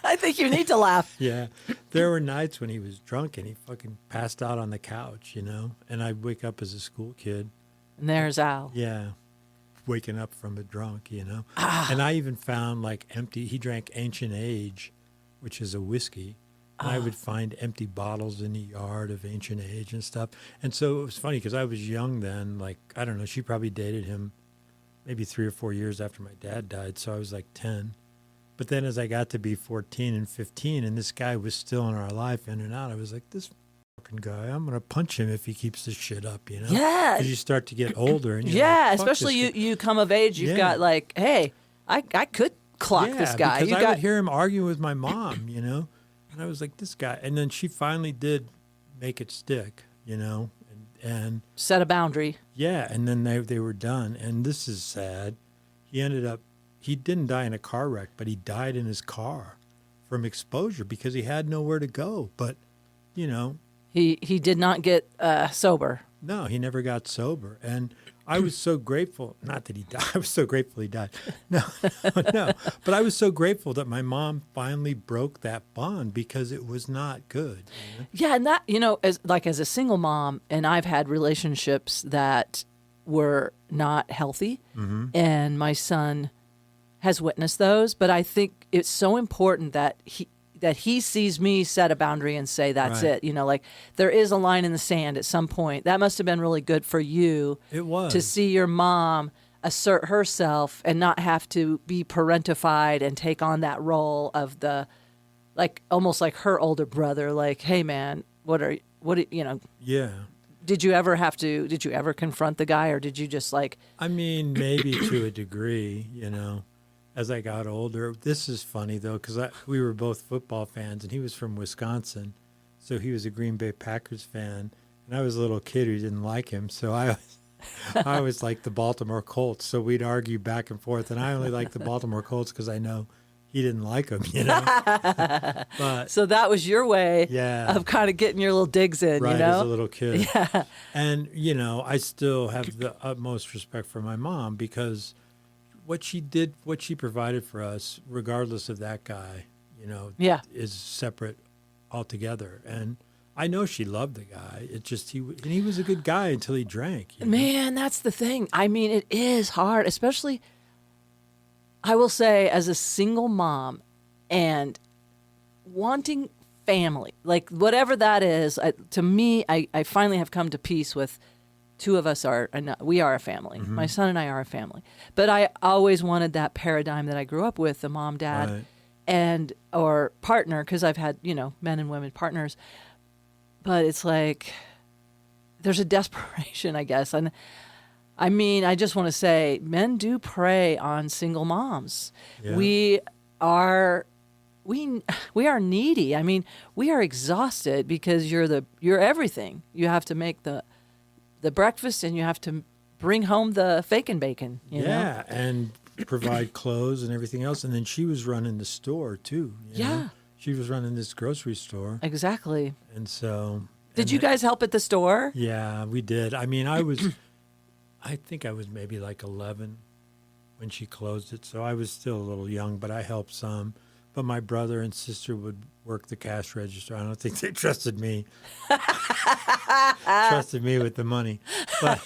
I think you need to laugh. yeah, there were nights when he was drunk and he fucking passed out on the couch, and I'd wake up as a school kid. And there's Al. Yeah, waking up from a drunk, And I even found like he drank Ancient Age, which is a whiskey. And I would find empty bottles in the yard of Ancient Age and stuff. And so it was funny because I was young then, like, I don't know, she probably dated him maybe 3 or 4 years after my dad died. So I was like 10. But then as I got to be 14 and 15 and this guy was still in our life in and out, I was like, this fucking guy, I'm going to punch him if he keeps this shit up, Yeah. Because you start to get older. And you're like, fuck especially this guy. you come of age, you've got like, hey, I could clock this guy. Because I would hear him arguing with my mom, and I was like, this guy. And then she finally did make it stick, and set a boundary. Yeah, and then they were done. And this is sad. He didn't die in a car wreck, but he died in his car from exposure because he had nowhere to go. But, He did not get sober. No, he never got sober. And I was so grateful, not that he died, I was so grateful he died. No, no. But I was so grateful that my mom finally broke that bond because it was not good. You know? Yeah, and that, as a single mom, and I've had relationships that were not healthy, and my son has witnessed those, but I think it's so important that he sees me set a boundary and say, that's Right. it. Like there is a line in the sand at some point. That must have been really good for you. It was. To see your mom assert herself and not have to be parentified and take on that role of almost like her older brother. Like, hey man, Yeah. did you ever confront the guy, or did you just I mean, maybe to a degree, as I got older. This is funny, though, because we were both football fans, and he was from Wisconsin, so he was a Green Bay Packers fan, and I was a little kid who didn't like him, so I was like the Baltimore Colts, so we'd argue back and forth, and I only liked the Baltimore Colts because I know he didn't like them, But so that was your way Yeah. of kind of getting your little digs in, right, as a little kid. Yeah. And, I still have the utmost respect for my mom because what she provided for us, regardless of that guy, Yeah. is separate altogether. And I know she loved the guy. It just, he was a good guy until he drank. Man, that's the thing. I mean, it is hard, especially, I will say, as a single mom and wanting family, like whatever that is. To me, I finally have come to peace with two of us we are a family. My son and I are a family. But I always wanted that paradigm that I grew up with, the mom, dad, Right. and or partner, because I've had, men and women partners. But it's like there's a desperation, I guess. And I mean, I just want to say men do prey on single moms. Yeah. We are needy. I mean, we are exhausted because you're everything. You have to make the breakfast, and you have to bring home the bacon, you know? Yeah, and provide clothes and everything else. And then she was running the store, too. You know? Yeah. She was running this grocery store. Exactly. And so... Did you guys help at the store? Yeah, we did. I mean, I think I was maybe like 11 when she closed it. So I was still a little young, but I helped some. But my brother and sister would work the cash register. I don't think they trusted me. Trusted me with the money. But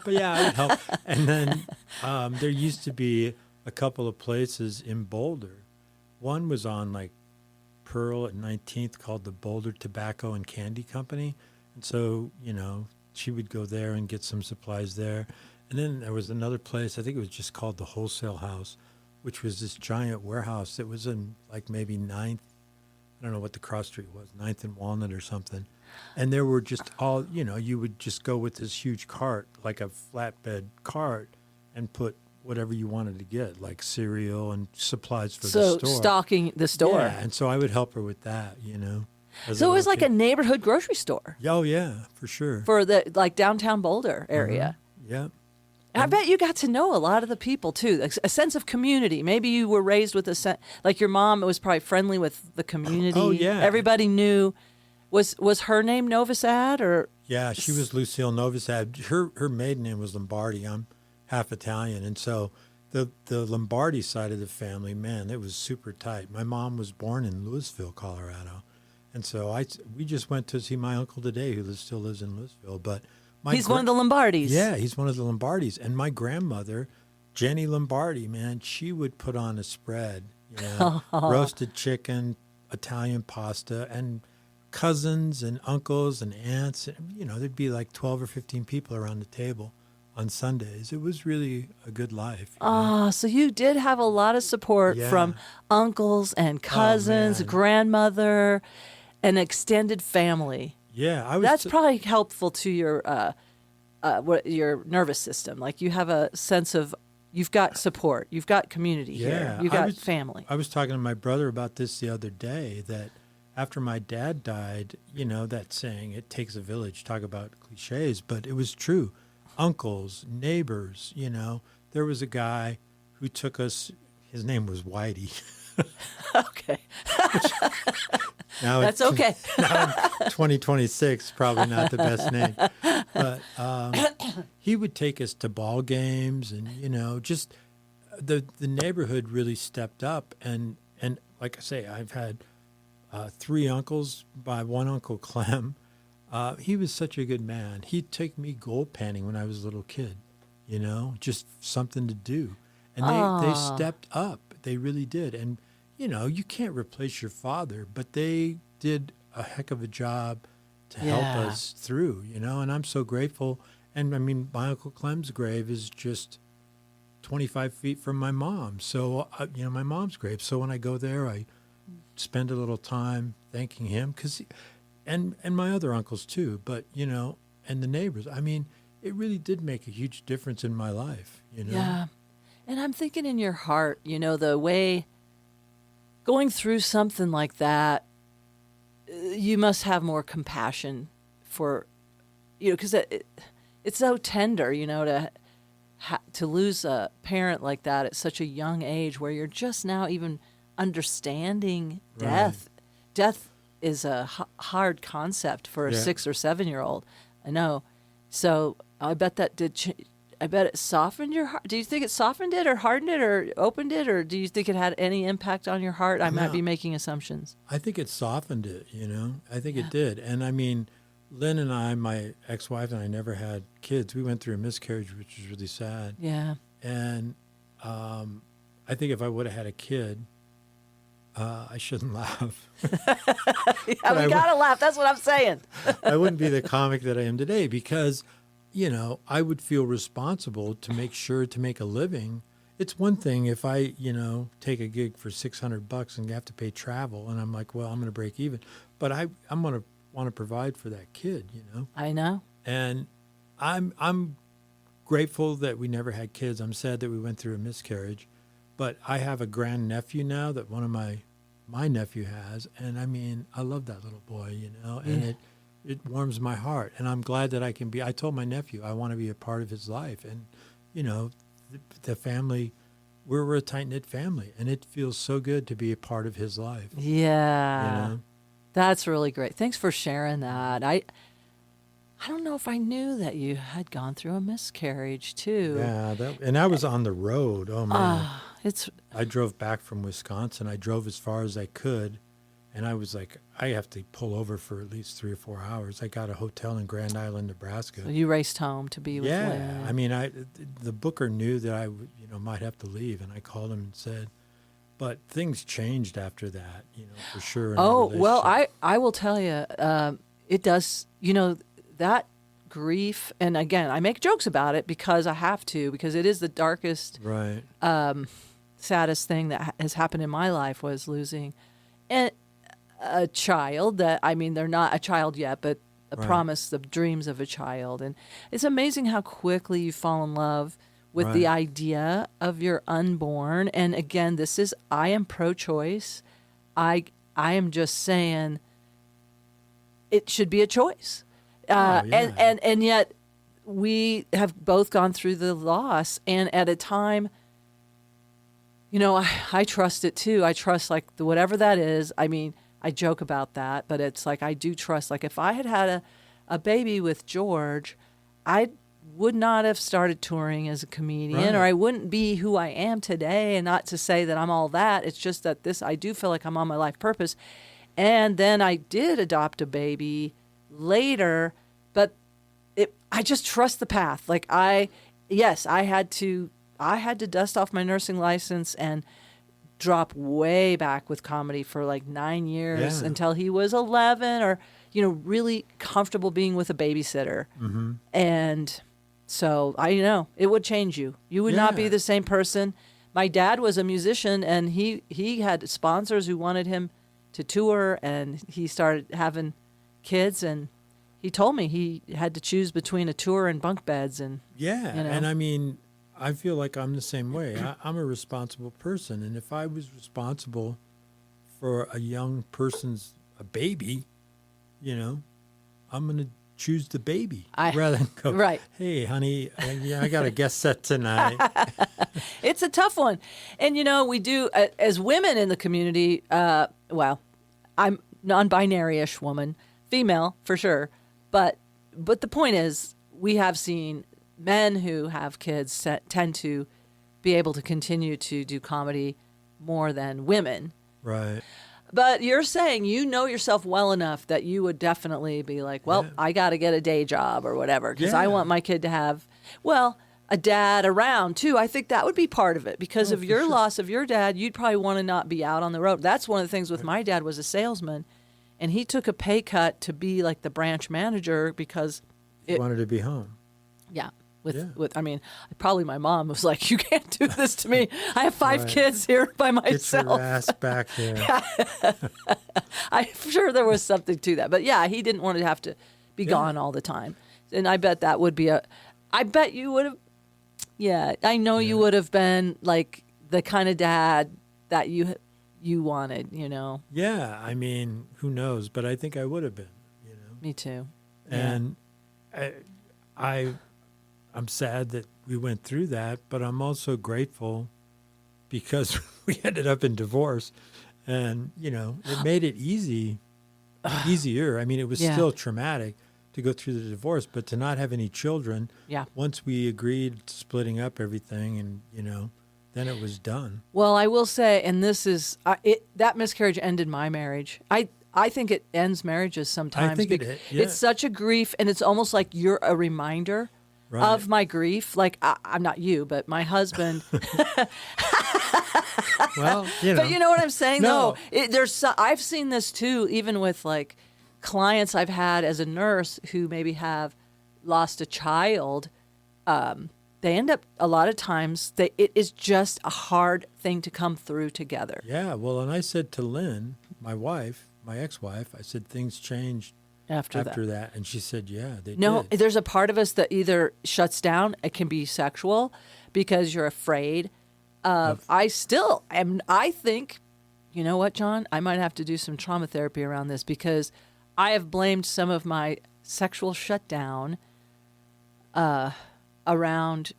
yeah, I would help. And then there used to be a couple of places in Boulder. One was on like Pearl at 19th called the Boulder Tobacco and Candy Company. And so, she would go there and get some supplies there. And then there was another place, I think it was just called the Wholesale House, which was this giant warehouse that was in like maybe 9th. I don't know what the cross street was, 9th and Walnut or something. And there were just all, you would just go with this huge cart, like a flatbed cart, and put whatever you wanted to get, like cereal and supplies for the store. So stocking the store. Yeah, and so I would help her with that, So it was like a neighborhood grocery store Oh, yeah, for sure. for the downtown Boulder area. Yeah. And I bet you got to know a lot of the people too, a sense of community. Maybe you were raised with like your mom was probably friendly with the community. Oh, yeah. Everybody knew. Was her name Novosad or? Yeah, she was Lucille Novosad. Her maiden name was Lombardi. I'm half Italian. And so the Lombardi side of the family, man, it was super tight. My mom was born in Louisville, Colorado. And so we just went to see my uncle today, who still lives in Louisville. But He's one of the Lombardis. Yeah, he's one of the Lombardis. And my grandmother, Jenny Lombardi, man, she would put on a spread, roasted chicken, Italian pasta, and cousins and uncles and aunts. There'd be like 12 or 15 people around the table on Sundays. It was really a good life. So you did have a lot of support Yeah. from uncles and cousins, man. grandmother, an extended family. Yeah, That's probably helpful to your nervous system. Like you have a sense of you've got support, you've got community here, you've got family. I was talking to my brother about this the other day, that after my dad died, that saying, it takes a village, talk about cliches, but it was true. Uncles, neighbors, there was a guy who took us, his name was Whitey. Okay. Now That's okay. Now in 2026, probably not the best name. But he would take us to ball games, and just the neighborhood really stepped up. And like I say, I've had 3 uncles by one Uncle Clem. He was such a good man. He'd take me gold panning when I was a little kid, just something to do. And they stepped up. They really did. And, you can't replace your father, but they did a heck of a job to help us through, and I'm so grateful. And, I mean, my Uncle Clem's grave is just 25 feet from my mom. So, my mom's grave. So when I go there, I spend a little time thanking him and my other uncles too, but, and the neighbors. I mean, it really did make a huge difference in my life, Yeah. And I'm thinking in your heart, the way going through something like that, you must have more compassion for, because it's so tender, to lose a parent like that at such a young age where you're just now even understanding death. Right. Death is a hard concept for a 6 or 7-year-old. I know. So I bet that I bet it softened your heart. Do you think it softened it or hardened it or opened it, or do you think it had any impact on your heart? I might be making assumptions. I think it softened it, I think it did. And I mean, Lynn and I, my ex-wife and I, never had kids. We went through a miscarriage, which was really sad. Yeah. And I think if I would have had a kid, I shouldn't laugh. Yeah, we gotta laugh. That's what I'm saying. I wouldn't be the comic that I am today because, I would feel responsible to make sure to make a living. It's one thing if I, take a gig for $600 and have to pay travel, and I'm like, well, I'm going to break even. But I'm going to want to provide for that kid, I know. And I'm grateful that we never had kids. I'm sad that we went through a miscarriage. But I have a grandnephew now that one of my nephew has, and I mean, I love that little boy, and it warms my heart, and I'm glad that I can be. I told my nephew I want to be a part of his life, and the family, we're a tight knit family, and it feels so good to be a part of his life. Yeah, that's really great. Thanks for sharing that. I don't know if I knew that you had gone through a miscarriage too. Yeah, and I was on the road. Oh man. I drove back from Wisconsin. I drove as far as I could, and I was like, I have to pull over for at least 3 or 4 hours. I got a hotel in Grand Island, Nebraska. So you raced home to be with Lynn. Yeah, I mean, the booker knew that I might have to leave, and I called him and said, but things changed after that, for sure. Oh, well, I will tell you, it does, that grief, and again, I make jokes about it because I have to, because it is the darkest, right, saddest thing that has happened in my life was losing a child that, I mean, they're not a child yet, but a promise, the dreams of a child. And it's amazing how quickly you fall in love with the idea of your unborn. And again, I am pro-choice. I am just saying it should be a choice. And yet we have both gone through the loss, and at a time, I trust it too. I trust whatever that is. I mean, I joke about that, but it's like, I do trust, if I had had a baby with George, I would not have started touring as a comedian, or I wouldn't be who I am today. And not to say that I'm all that. It's just that I do feel like I'm on my life purpose. And then I did adopt a baby later, but I just trust the path. I had to dust off my nursing license and drop way back with comedy for 9 years until he was 11, or really comfortable being with a babysitter. Mm-hmm. And so I know it would change you. You would not be the same person. My dad was a musician, and he had sponsors who wanted him to tour, and he started having kids, and he told me he had to choose between a tour and bunk beds. And and I mean, I feel like I'm the same way. I'm a responsible person, and if I was responsible for a young person's baby, I'm going to choose the baby rather than go, hey, honey, I got a guest set tonight. It's a tough one. And, we do, as women in the community, non-binary-ish woman, female for sure. But the point is, we have seen men who have kids tend to be able to continue to do comedy more than women. Right. But you're saying you know yourself well enough that you would definitely be like, well, Yeah. I got to get a day job or whatever because I Yeah. want my kid to have, well, a dad around too. I think that would be part of it because of your loss of your dad. You'd probably want to not be out on the road. That's one of the things with my dad was a salesman, and he took a pay cut to be like the branch manager because He wanted to be home. yeah. With I mean, probably my mom was like, you can't do this to me. I have 5 kids here by Get myself. your ass back here. I'm sure there was something to that. But yeah, he didn't want to have to be gone all the time. And I bet that would be I bet you would have, yeah, I know you would have been like the kind of dad that you wanted, you know. Yeah, I mean, who knows? But I think I would have been, Me too. And I'm sad that we went through that, but I'm also grateful because we ended up in divorce, and it made it easier. I mean, it was still traumatic to go through the divorce, but to not have any children. Yeah. Once we agreed to splitting up everything, and then it was done. Well, I will say, and this is that miscarriage ended my marriage. I think it ends marriages sometimes. I think it's such a grief, and it's almost like you're a reminder of my grief. Like I'm not you, but my husband. Well, But you know what I'm saying, No. though. I've seen this too, even with like clients I've had as a nurse who maybe have lost a child. They end up a lot of times. It is just a hard thing to come through together. Yeah. Well, and I said to Lynn, my wife, my ex-wife, I said things changed After that, and she said, "Yeah, they No, did." there's a part of us that either shuts down. It can be sexual because you're afraid. I still am. I think, you know what, John? I might have to do some trauma therapy around this because I have blamed some of my sexual shutdown around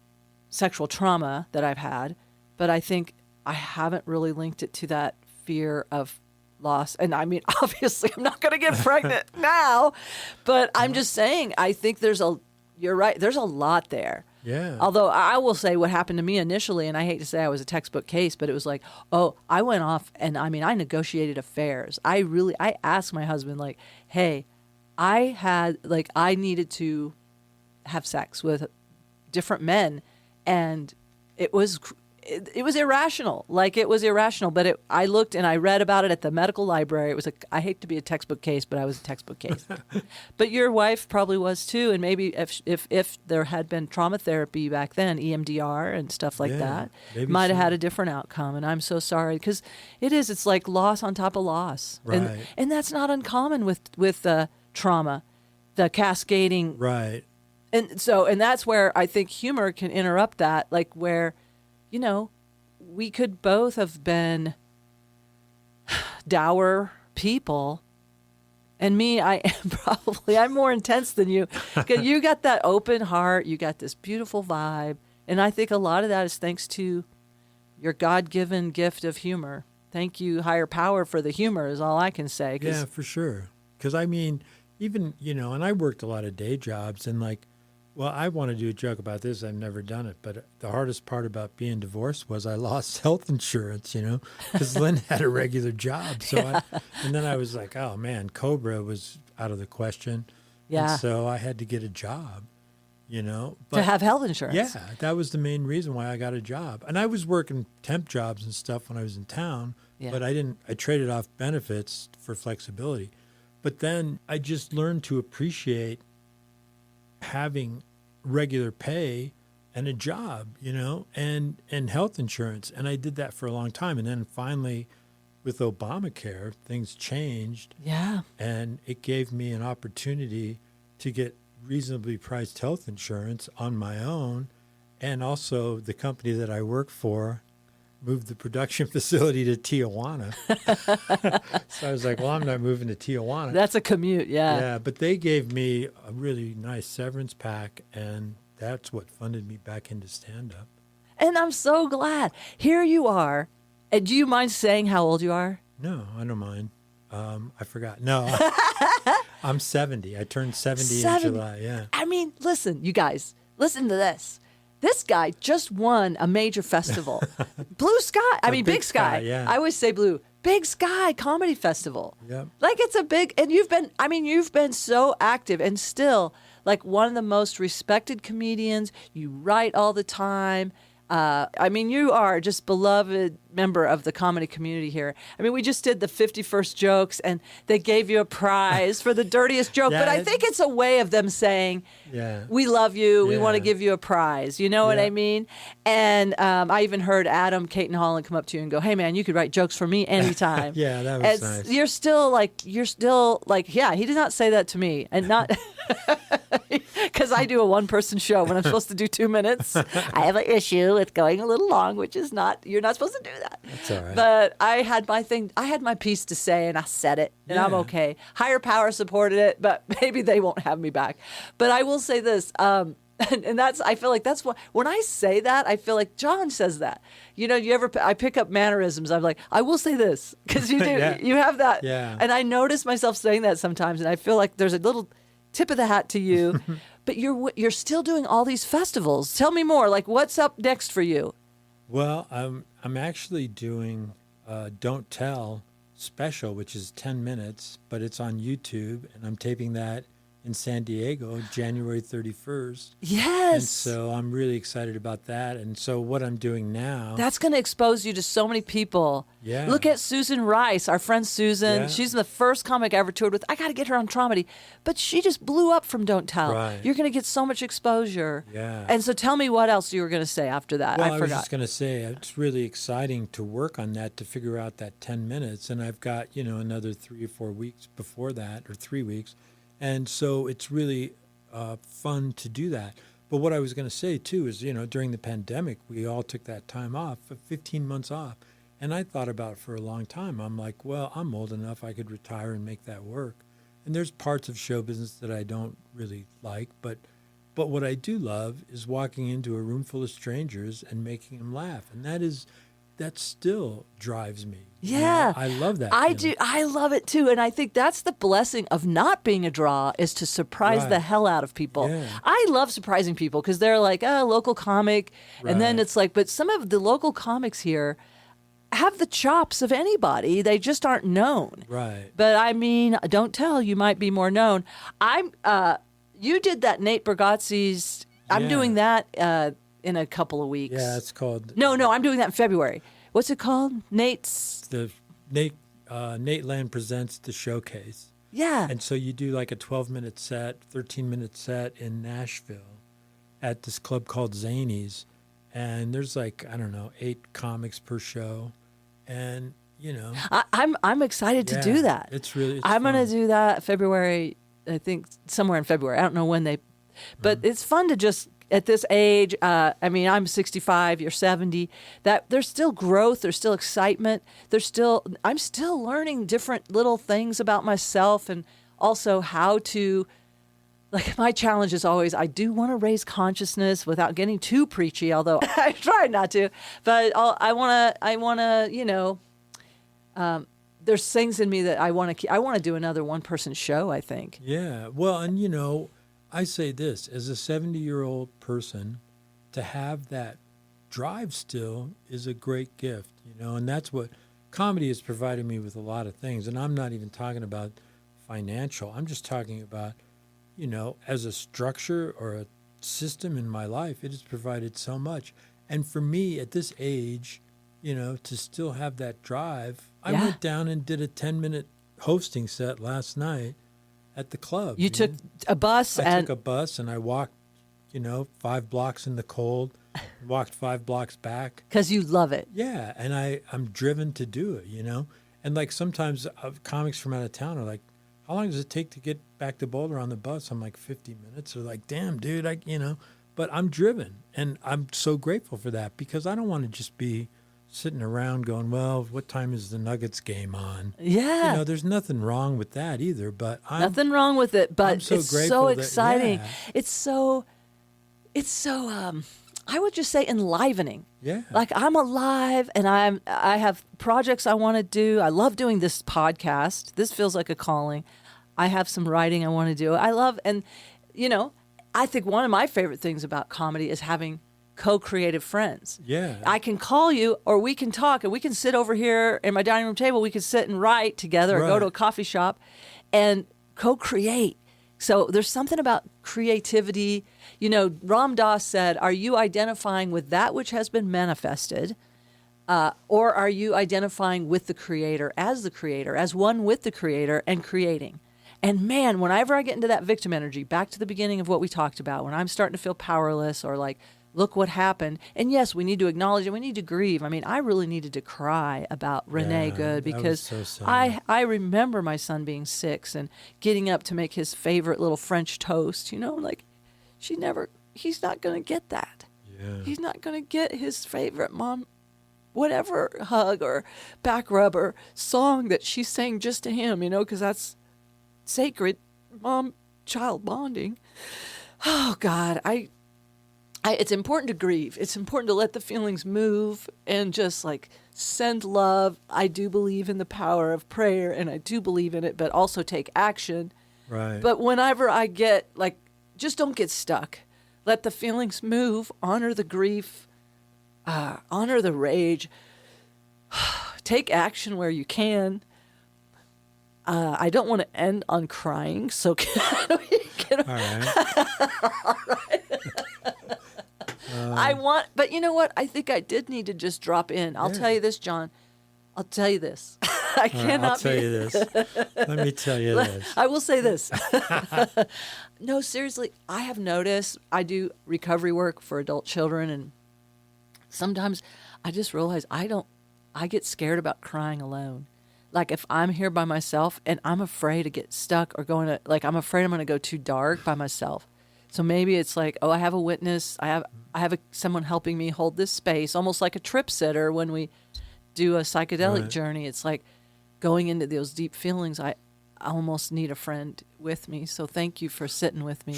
sexual trauma that I've had, but I think I haven't really linked it to that fear of loss. And I mean, obviously, I'm not going to get pregnant now, but I'm just saying, I think you're right, there's a lot there. Yeah. Although I will say what happened to me initially, and I hate to say I was a textbook case, but it was like, I went off and I negotiated affairs. I asked my husband, like, hey, I needed to have sex with different men, and it was irrational. Like, it was irrational, but I looked and I read about it at the medical library. It was I hate to be a textbook case, but I was a textbook case. But your wife probably was too, and maybe if there had been trauma therapy back then, EMDR and stuff like that, might have had a different outcome. And I'm so sorry, because it's like loss on top of loss. Right. And that's not uncommon with trauma, the cascading. Right. And that's where I think humor can interrupt that, like where, we could both have been dour people. And me, I'm more intense than you. Because you got that open heart, you got this beautiful vibe. And I think a lot of that is thanks to your God-given gift of humor. Thank you, higher power, for the humor is all I can say. Yeah, for sure. Because, I mean, even, and I worked a lot of day jobs, and I want to do a joke about this. I've never done it, but the hardest part about being divorced was I lost health insurance, because Lynn had a regular job. So and then I was like, oh man, Cobra was out of the question. Yeah. And so I had to get a job, But, to have health insurance. Yeah, that was the main reason why I got a job. And I was working temp jobs and stuff when I was in town, but I traded off benefits for flexibility. But then I just learned to appreciate having regular pay and a job, and health insurance. And I did that for a long time. And then finally, with Obamacare, things changed. Yeah. And it gave me an opportunity to get reasonably priced health insurance on my own. And also the company that I work for moved the production facility to Tijuana. So I was like, well, I'm not moving to Tijuana. That's a commute, yeah. Yeah, but they gave me a really nice severance pack, and that's what funded me back into stand-up. And I'm so glad. Here you are. And do you mind saying how old you are? No, I don't mind. I forgot. No, I'm 70. I turned 70 in July. Yeah. I mean, listen, you guys, listen to this. This guy just won a major festival. Blue Sky. I mean, Big Sky. Yeah. I always say Blue. Big Sky Comedy Festival. Yep. Like it's a big, and you've been so active and still like one of the most respected comedians. You write all the time. I mean, you are just beloved member of the comedy community here. I mean, we just did the 51st jokes, and they gave you a prize for the dirtiest joke. Yeah, but I think it's a way of them saying, Yeah. we love you. We want to Yeah. give you a prize. You know what Yeah. I mean? And I even heard Adam Caton Holland come up to you and go, hey, man, you could write jokes for me anytime. Yeah, that was And nice. You're still like, yeah, he did not say that to me. And not because I do a one-person show when I'm supposed to do 2 minutes. I have an issue with going a little long, which is you're not supposed to do that. That's all right. But I had my thing, I had my piece to say, and I said it, and I'm Yeah. okay. Higher power supported it, but maybe they won't have me back. But I will say this, and that's, I feel like that's what, when I say that, I feel like John says that. You know, I pick up mannerisms. I'm like, I will say this, because you do, Yeah. you have that. Yeah. And I notice myself saying that sometimes, and I feel like there's a little tip of the hat to you, but you're still doing all these festivals. Tell me more, like what's up next for you? Well, I'm actually doing Don't Tell special, which is 10 minutes, but it's on YouTube, and I'm taping that in San Diego, January 31st. Yes. And so I'm really excited about that. And so what I'm doing now. That's going to expose you to so many people. Yeah. Look at Susan Rice, our friend Susan. Yeah. She's the first comic I ever toured with. I got to get her on Traumedy. But she just blew up from Don't Tell. Right. You're going to get so much exposure. Yeah. And so tell me what else you were going to say after that. Well, I I was forgot. just going to say, it's really exciting to work on that, to figure out that 10 minutes. And I've got, another 3 or 4 weeks before that, or 3 weeks. And so it's really fun to do that. But what I was going to say, too, is, during the pandemic, we all took that time off, 15 months off. And I thought about it for a long time. I'm like, well, I'm old enough, I could retire and make that work. And there's parts of show business that I don't really like. But what I do love is walking into a room full of strangers and making them laugh. And that still drives me. Yeah. I love that. I feeling. do. I love it too. And I think that's the blessing of not being a draw, is to surprise the Right. hell out of people. Yeah. I love surprising people because they're like, local comic. And then Right. it's like, but some of the local comics here have the chops of anybody. They just aren't known. Right. But I mean, Don't Tell, you might be more known. You did that Nate Bargatze's, I'm Yeah. doing that in a couple of weeks. Yeah, it's called No, I'm doing that in February. What's it called? Nate's. the Nate Land Presents the Showcase. Yeah. And so you do like a 12-minute set, 13-minute set in Nashville at this club called Zany's. And there's like, I don't know, 8 comics per show. And, I'm excited to do that. It's really I'm going to fun. do that February, I think somewhere in February. I don't know when but it's fun to just, at this age, I'm 65, you're 70, that there's still growth, there's still excitement, I'm still learning different little things about myself, and also how to, like, my challenge is always, I do want to raise consciousness without getting too preachy, although I try not to, but I want to, there's things in me that I want to do another one-person show, I think. Yeah. Well, and I say this, as a 70-year-old person, to have that drive still is a great gift, and that's what comedy has provided me with, a lot of things. And I'm not even talking about financial. I'm just talking about, as a structure or a system in my life, it has provided so much. And for me at this age, to still have that drive, I Yeah. went down and did a 10-minute hosting set last night at the club. You took a bus I and took a bus and I walked, 5 blocks in the cold, walked 5 blocks back. because you love it. Yeah, and I'm driven to do it, And like sometimes comics from out of town are like, how long does it take to get back to Boulder on the bus? I'm like, 50 minutes. They're like, damn, dude, but I'm driven. And I'm so grateful for that, because I don't want to just be sitting around going, well, what time is the Nuggets game on? Yeah. There's nothing wrong with that either, but Nothing wrong with it, but I'm so it's grateful so that- exciting. yeah. It's so I would just say enlivening. Yeah. Like I'm alive and I have projects I want to do. I love doing this podcast. This feels like a calling. I have some writing I want to do. I love, and I think one of my favorite things about comedy is having co-creative friends. Yeah. I can call you or we can talk and we can sit over here in my dining room table. We can sit and write together or go to a coffee shop and co-create. So there's something about creativity. Ram Dass said, are you identifying with that which has been manifested? Or are you identifying with the creator, as one with the creator and creating? And man, whenever I get into that victim energy, back to the beginning of what we talked about, when I'm starting to feel powerless or like, look what happened. And yes, we need to acknowledge it. We need to grieve. I mean, I really needed to cry about Renee Good because so sad. I remember my son being 6 and getting up to make his favorite little French toast, like he's not going to get that. Yeah. He's not going to get his favorite mom, whatever hug or back rub or song that she sang just to him, because that's sacred mom-child bonding. Oh God, it's important to grieve. It's important to let the feelings move and just like send love. I do believe in the power of prayer and I do believe in it, but also take action. Right. But whenever I get just don't get stuck. Let the feelings move, honor the grief, honor the rage, take action where you can. I don't want to end on crying, so can we get All right. all right. But you know what? I think I did need to just drop in. I'll tell you this, John. I'll tell you this. I cannot I'll tell you this. Let me tell you this. I will say this. No, seriously, I have noticed I do recovery work for adult children, and sometimes I just realize I get scared about crying alone. Like if I'm here by myself and I'm afraid to get stuck or I'm afraid I'm going to go too dark by myself. So maybe it's like, I have a witness. I have someone helping me hold this space, almost like a trip sitter when we do a psychedelic journey. It's like going into those deep feelings. I almost need a friend with me. So thank you for sitting with me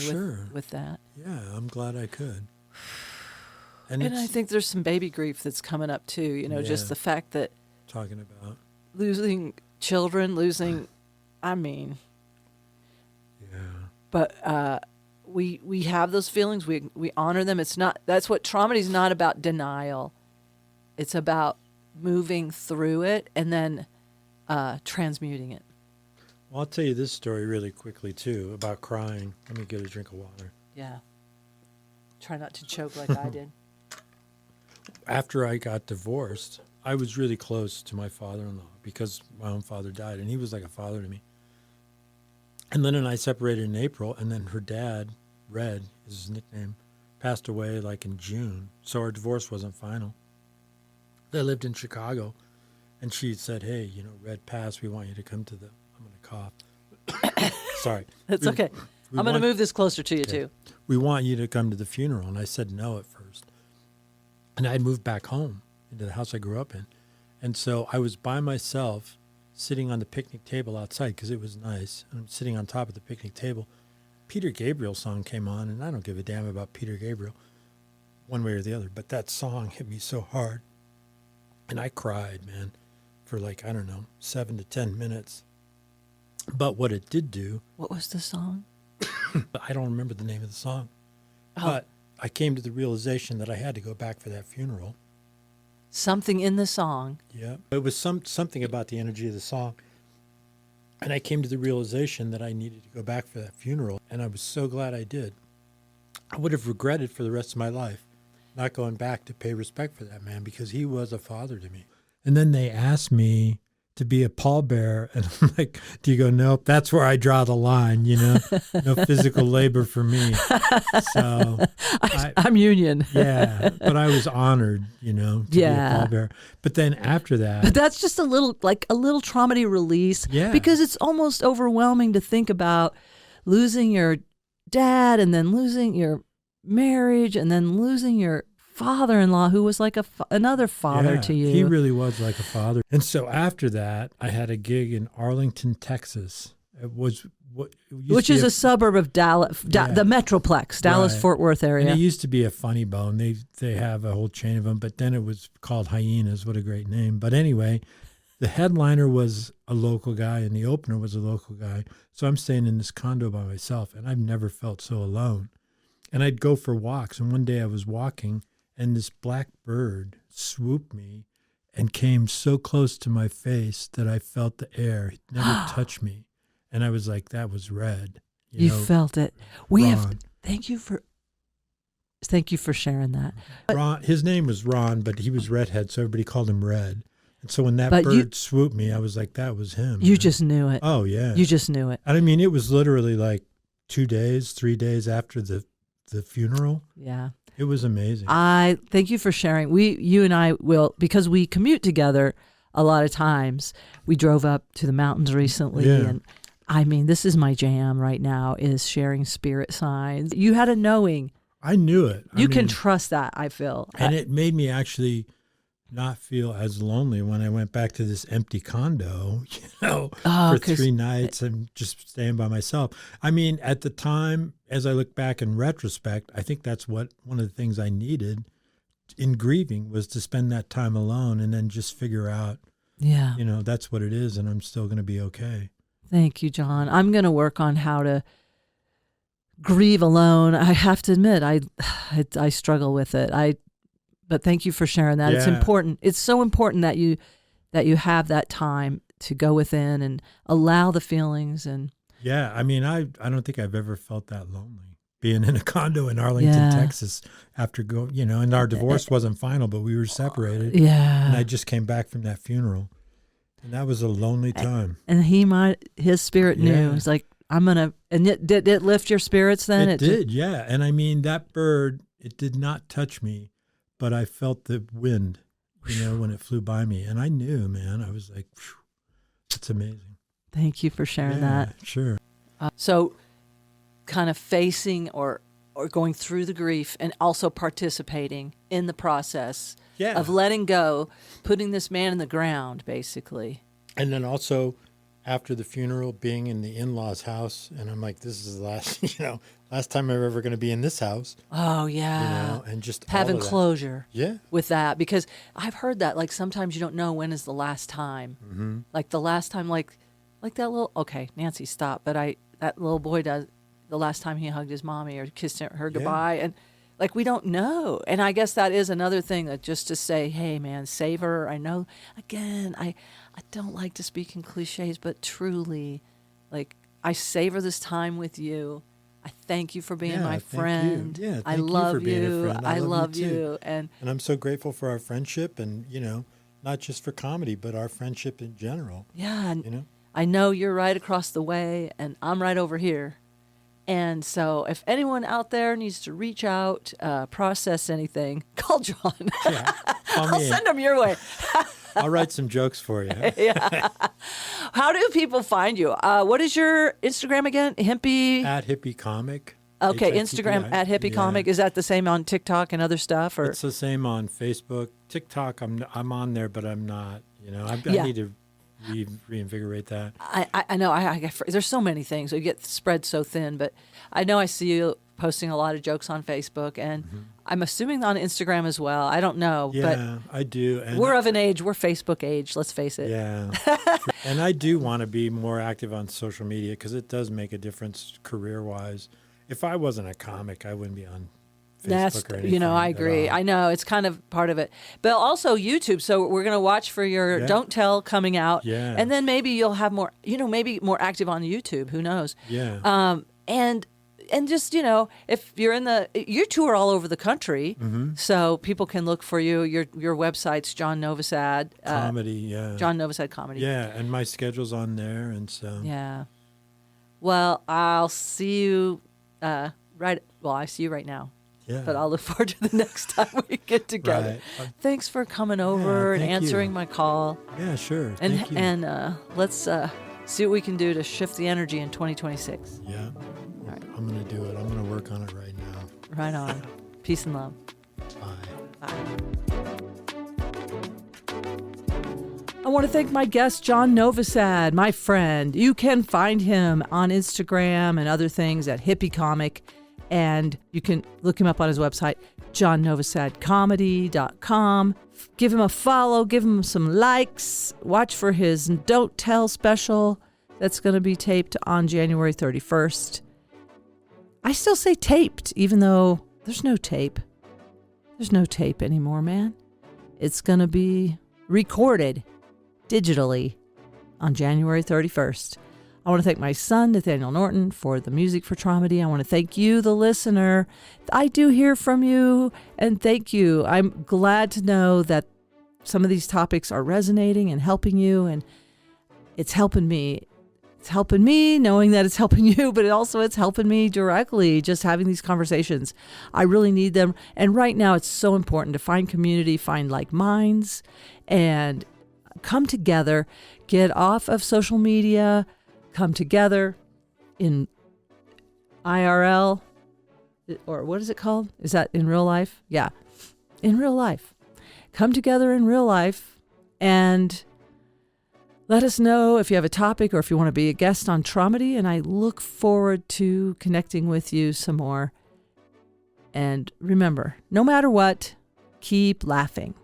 with that. Yeah, I'm glad I could. And I think there's some baby grief that's coming up too. Just the fact that talking about losing children, yeah. But we have those feelings. We honor them. That's what trauma is not about denial. It's about moving through it and then transmuting it. Well, I'll tell you this story really quickly too about crying. Let me get a drink of water. Yeah. Try not to choke like I did. After I got divorced, I was really close to my father-in-law because my own father died, and he was like a father to me. And Lynn and I separated in April, and then her dad, Red is his nickname, passed away like in June. So our divorce wasn't final. They lived in Chicago, and she said, hey, Red passed. We want you to come to I'm going to cough. Sorry. That's okay. I'm going to move this closer to you, too. We want you to come to the funeral. And I said no at first. And I'd moved back home into the house I grew up in. And so I was by myself sitting on the picnic table outside because it was nice. And I'm sitting on top of the picnic table. Peter Gabriel song came on, and I don't give a damn about Peter Gabriel one way or the other. But that song hit me so hard. And I cried, man, for 7 to 10 minutes. But what it did do... What was the song? I don't remember the name of the song. Oh. But I came to the realization that I had to go back for that funeral. Something in the song. Yeah. It was something about the energy of the song. And I came to the realization that I needed to go back for that funeral. And I was so glad I did. I would have regretted for the rest of my life not going back to pay respect for that man because he was a father to me. And then they asked me to be a pallbearer. And I'm like, do you go, nope, that's where I draw the line, no physical labor for me. So I'm union. Yeah. But I was honored, to be a pallbearer. But then after that. But that's just a little trauma release. Yeah. Because it's almost overwhelming to think about losing your dad and then losing your marriage and then losing your father-in-law who was like another father to you. He really was like a father. And so after that, I had a gig in Arlington, Texas. It was which is a suburb of Dallas, the Metroplex, Dallas-Fort Worth area. And it used to be a Funny Bone. They have a whole chain of them, but then it was called Hyenas. What a great name. But anyway, the headliner was a local guy and the opener was a local guy. So I'm staying in this condo by myself, and I've never felt so alone. And I'd go for walks, and one day I was walking, and this black bird swooped me and came so close to my face that I felt the air. It never touched me. And I was like, that was Red. You felt it. Thank you for sharing that. Ron, his name was Ron, but he was redhead, so everybody called him Red. And so when that bird swooped me, I was like, that was him. You just knew it. Oh, yeah. You just knew it. And I mean, it was literally like 3 days after the funeral. Yeah. It was amazing. I thank you for sharing. You and I will, because we commute together a lot of times. We drove up to the mountains recently, and I mean, this is my jam right now, is sharing spirit signs. You had a knowing. I knew it. You can trust that, I feel. And it made me actually not feel as lonely when I went back to this empty condo, for 3 nights and just staying by myself. I mean, at the time, as I look back in retrospect, I think that's one of the things I needed in grieving, was to spend that time alone and then just figure out, that's what it is, and I'm still going to be okay. Thank you, John. I'm going to work on how to grieve alone. I have to admit, I struggle with it. But thank you for sharing that. Yeah. It's important. It's so important that you have that time to go within and allow the feelings. And yeah, I mean, I don't think I've ever felt that lonely, being in a condo in Arlington, Texas, after and our divorce wasn't final, but we were separated. Yeah, and I just came back from that funeral, and that was a lonely time. And his spirit knew. It's like, I'm gonna. And did it lift your spirits then? It did, yeah. And I mean, that bird, it did not touch me, but I felt the wind, when it flew by me. And I knew, man, I was like, it's amazing. Thank you for sharing that. Sure. So kind of facing or going through the grief and also participating in the process of letting go, putting this man in the ground, basically. And then also after the funeral, being in the in-laws' house, and I'm like, this is the last time I'm ever going to be in this house. Oh, yeah. And just having closure with that, because I've heard that, like, sometimes you don't know when is the last time. Mm-hmm. Like the last time, like that little, okay, Nancy, stop. But that little boy does, the last time he hugged his mommy or kissed her goodbye. And like, we don't know. And I guess that is another thing, that just to say, hey, man, savor. I know, again, I don't like to speak in cliches, but truly, like, I savor this time with you. I thank you for being my friend. Yeah, I love you. I love you. And I'm so grateful for our friendship, and, not just for comedy, but our friendship in general. Yeah. And I know you're right across the way, and I'm right over here. And so if anyone out there needs to reach out, process anything, call John. Yeah, I'll send them your way. I'll write some jokes for you. Yeah. How do people find you? What is your Instagram again? Hippie? At Hippie Comic. Okay, Instagram at Hippie Comic. Is that the same on TikTok and other stuff? Or? It's the same on Facebook. TikTok, I'm on there, but I'm not. I need to reinvigorate that. I know. There's so many things. You get spread so thin, but I know I see you posting a lot of jokes on Facebook, and I'm assuming on Instagram as well. I don't know. Yeah, but I do. And we're of an age. We're Facebook age. Let's face it. Yeah. And I do want to be more active on social media, because it does make a difference career-wise. If I wasn't a comic, I wouldn't be on Facebook or anything. I agree. I know it's kind of part of it, but also YouTube. So we're going to watch for your Don't Tell coming out, and then maybe you'll have more, maybe more active on YouTube. Who knows? Yeah. And just if you're you tour all over the country, so people can look for you. Your website's John Novosad Comedy. Yeah. John Novosad Comedy. Yeah, and my schedule's on there, and so. Yeah. Well, I'll see you. I see you right now. Yeah. But I'll look forward to the next time we get together. Right. Thanks for coming over and answering my call. Yeah, sure. And thank you. And let's see what we can do to shift the energy in 2026. Yeah. All right. I'm going to do it. I'm going to work on it right now. Right on. Peace and love. Bye. Bye. I want to thank my guest, John Novosad, my friend. You can find him on Instagram and other things at Hippie Comic, and you can look him up on his website, johnnovosadcomedy.com. Give him a follow, give him some likes, watch for his Don't Tell special that's going to be taped on January 31st. I still say taped, even though there's no tape. There's no tape anymore, man. It's going to be recorded digitally on January 31st. I want to thank my son, Nathaniel Norton, for the music for Traumedy. I want to thank you, the listener. I do hear from you, and thank you. I'm glad to know that some of these topics are resonating and helping you, and it's helping me. It's helping me knowing that it's helping you, but it's helping me directly just having these conversations. I really need them. And right now it's so important to find community, find like minds, and come together, get off of social media, come together in IRL, or what is it called? Is that in real life? Yeah, in real life. Come together in real life and let us know if you have a topic or if you want to be a guest on Traumedy, and I look forward to connecting with you some more. And remember, no matter what, keep laughing.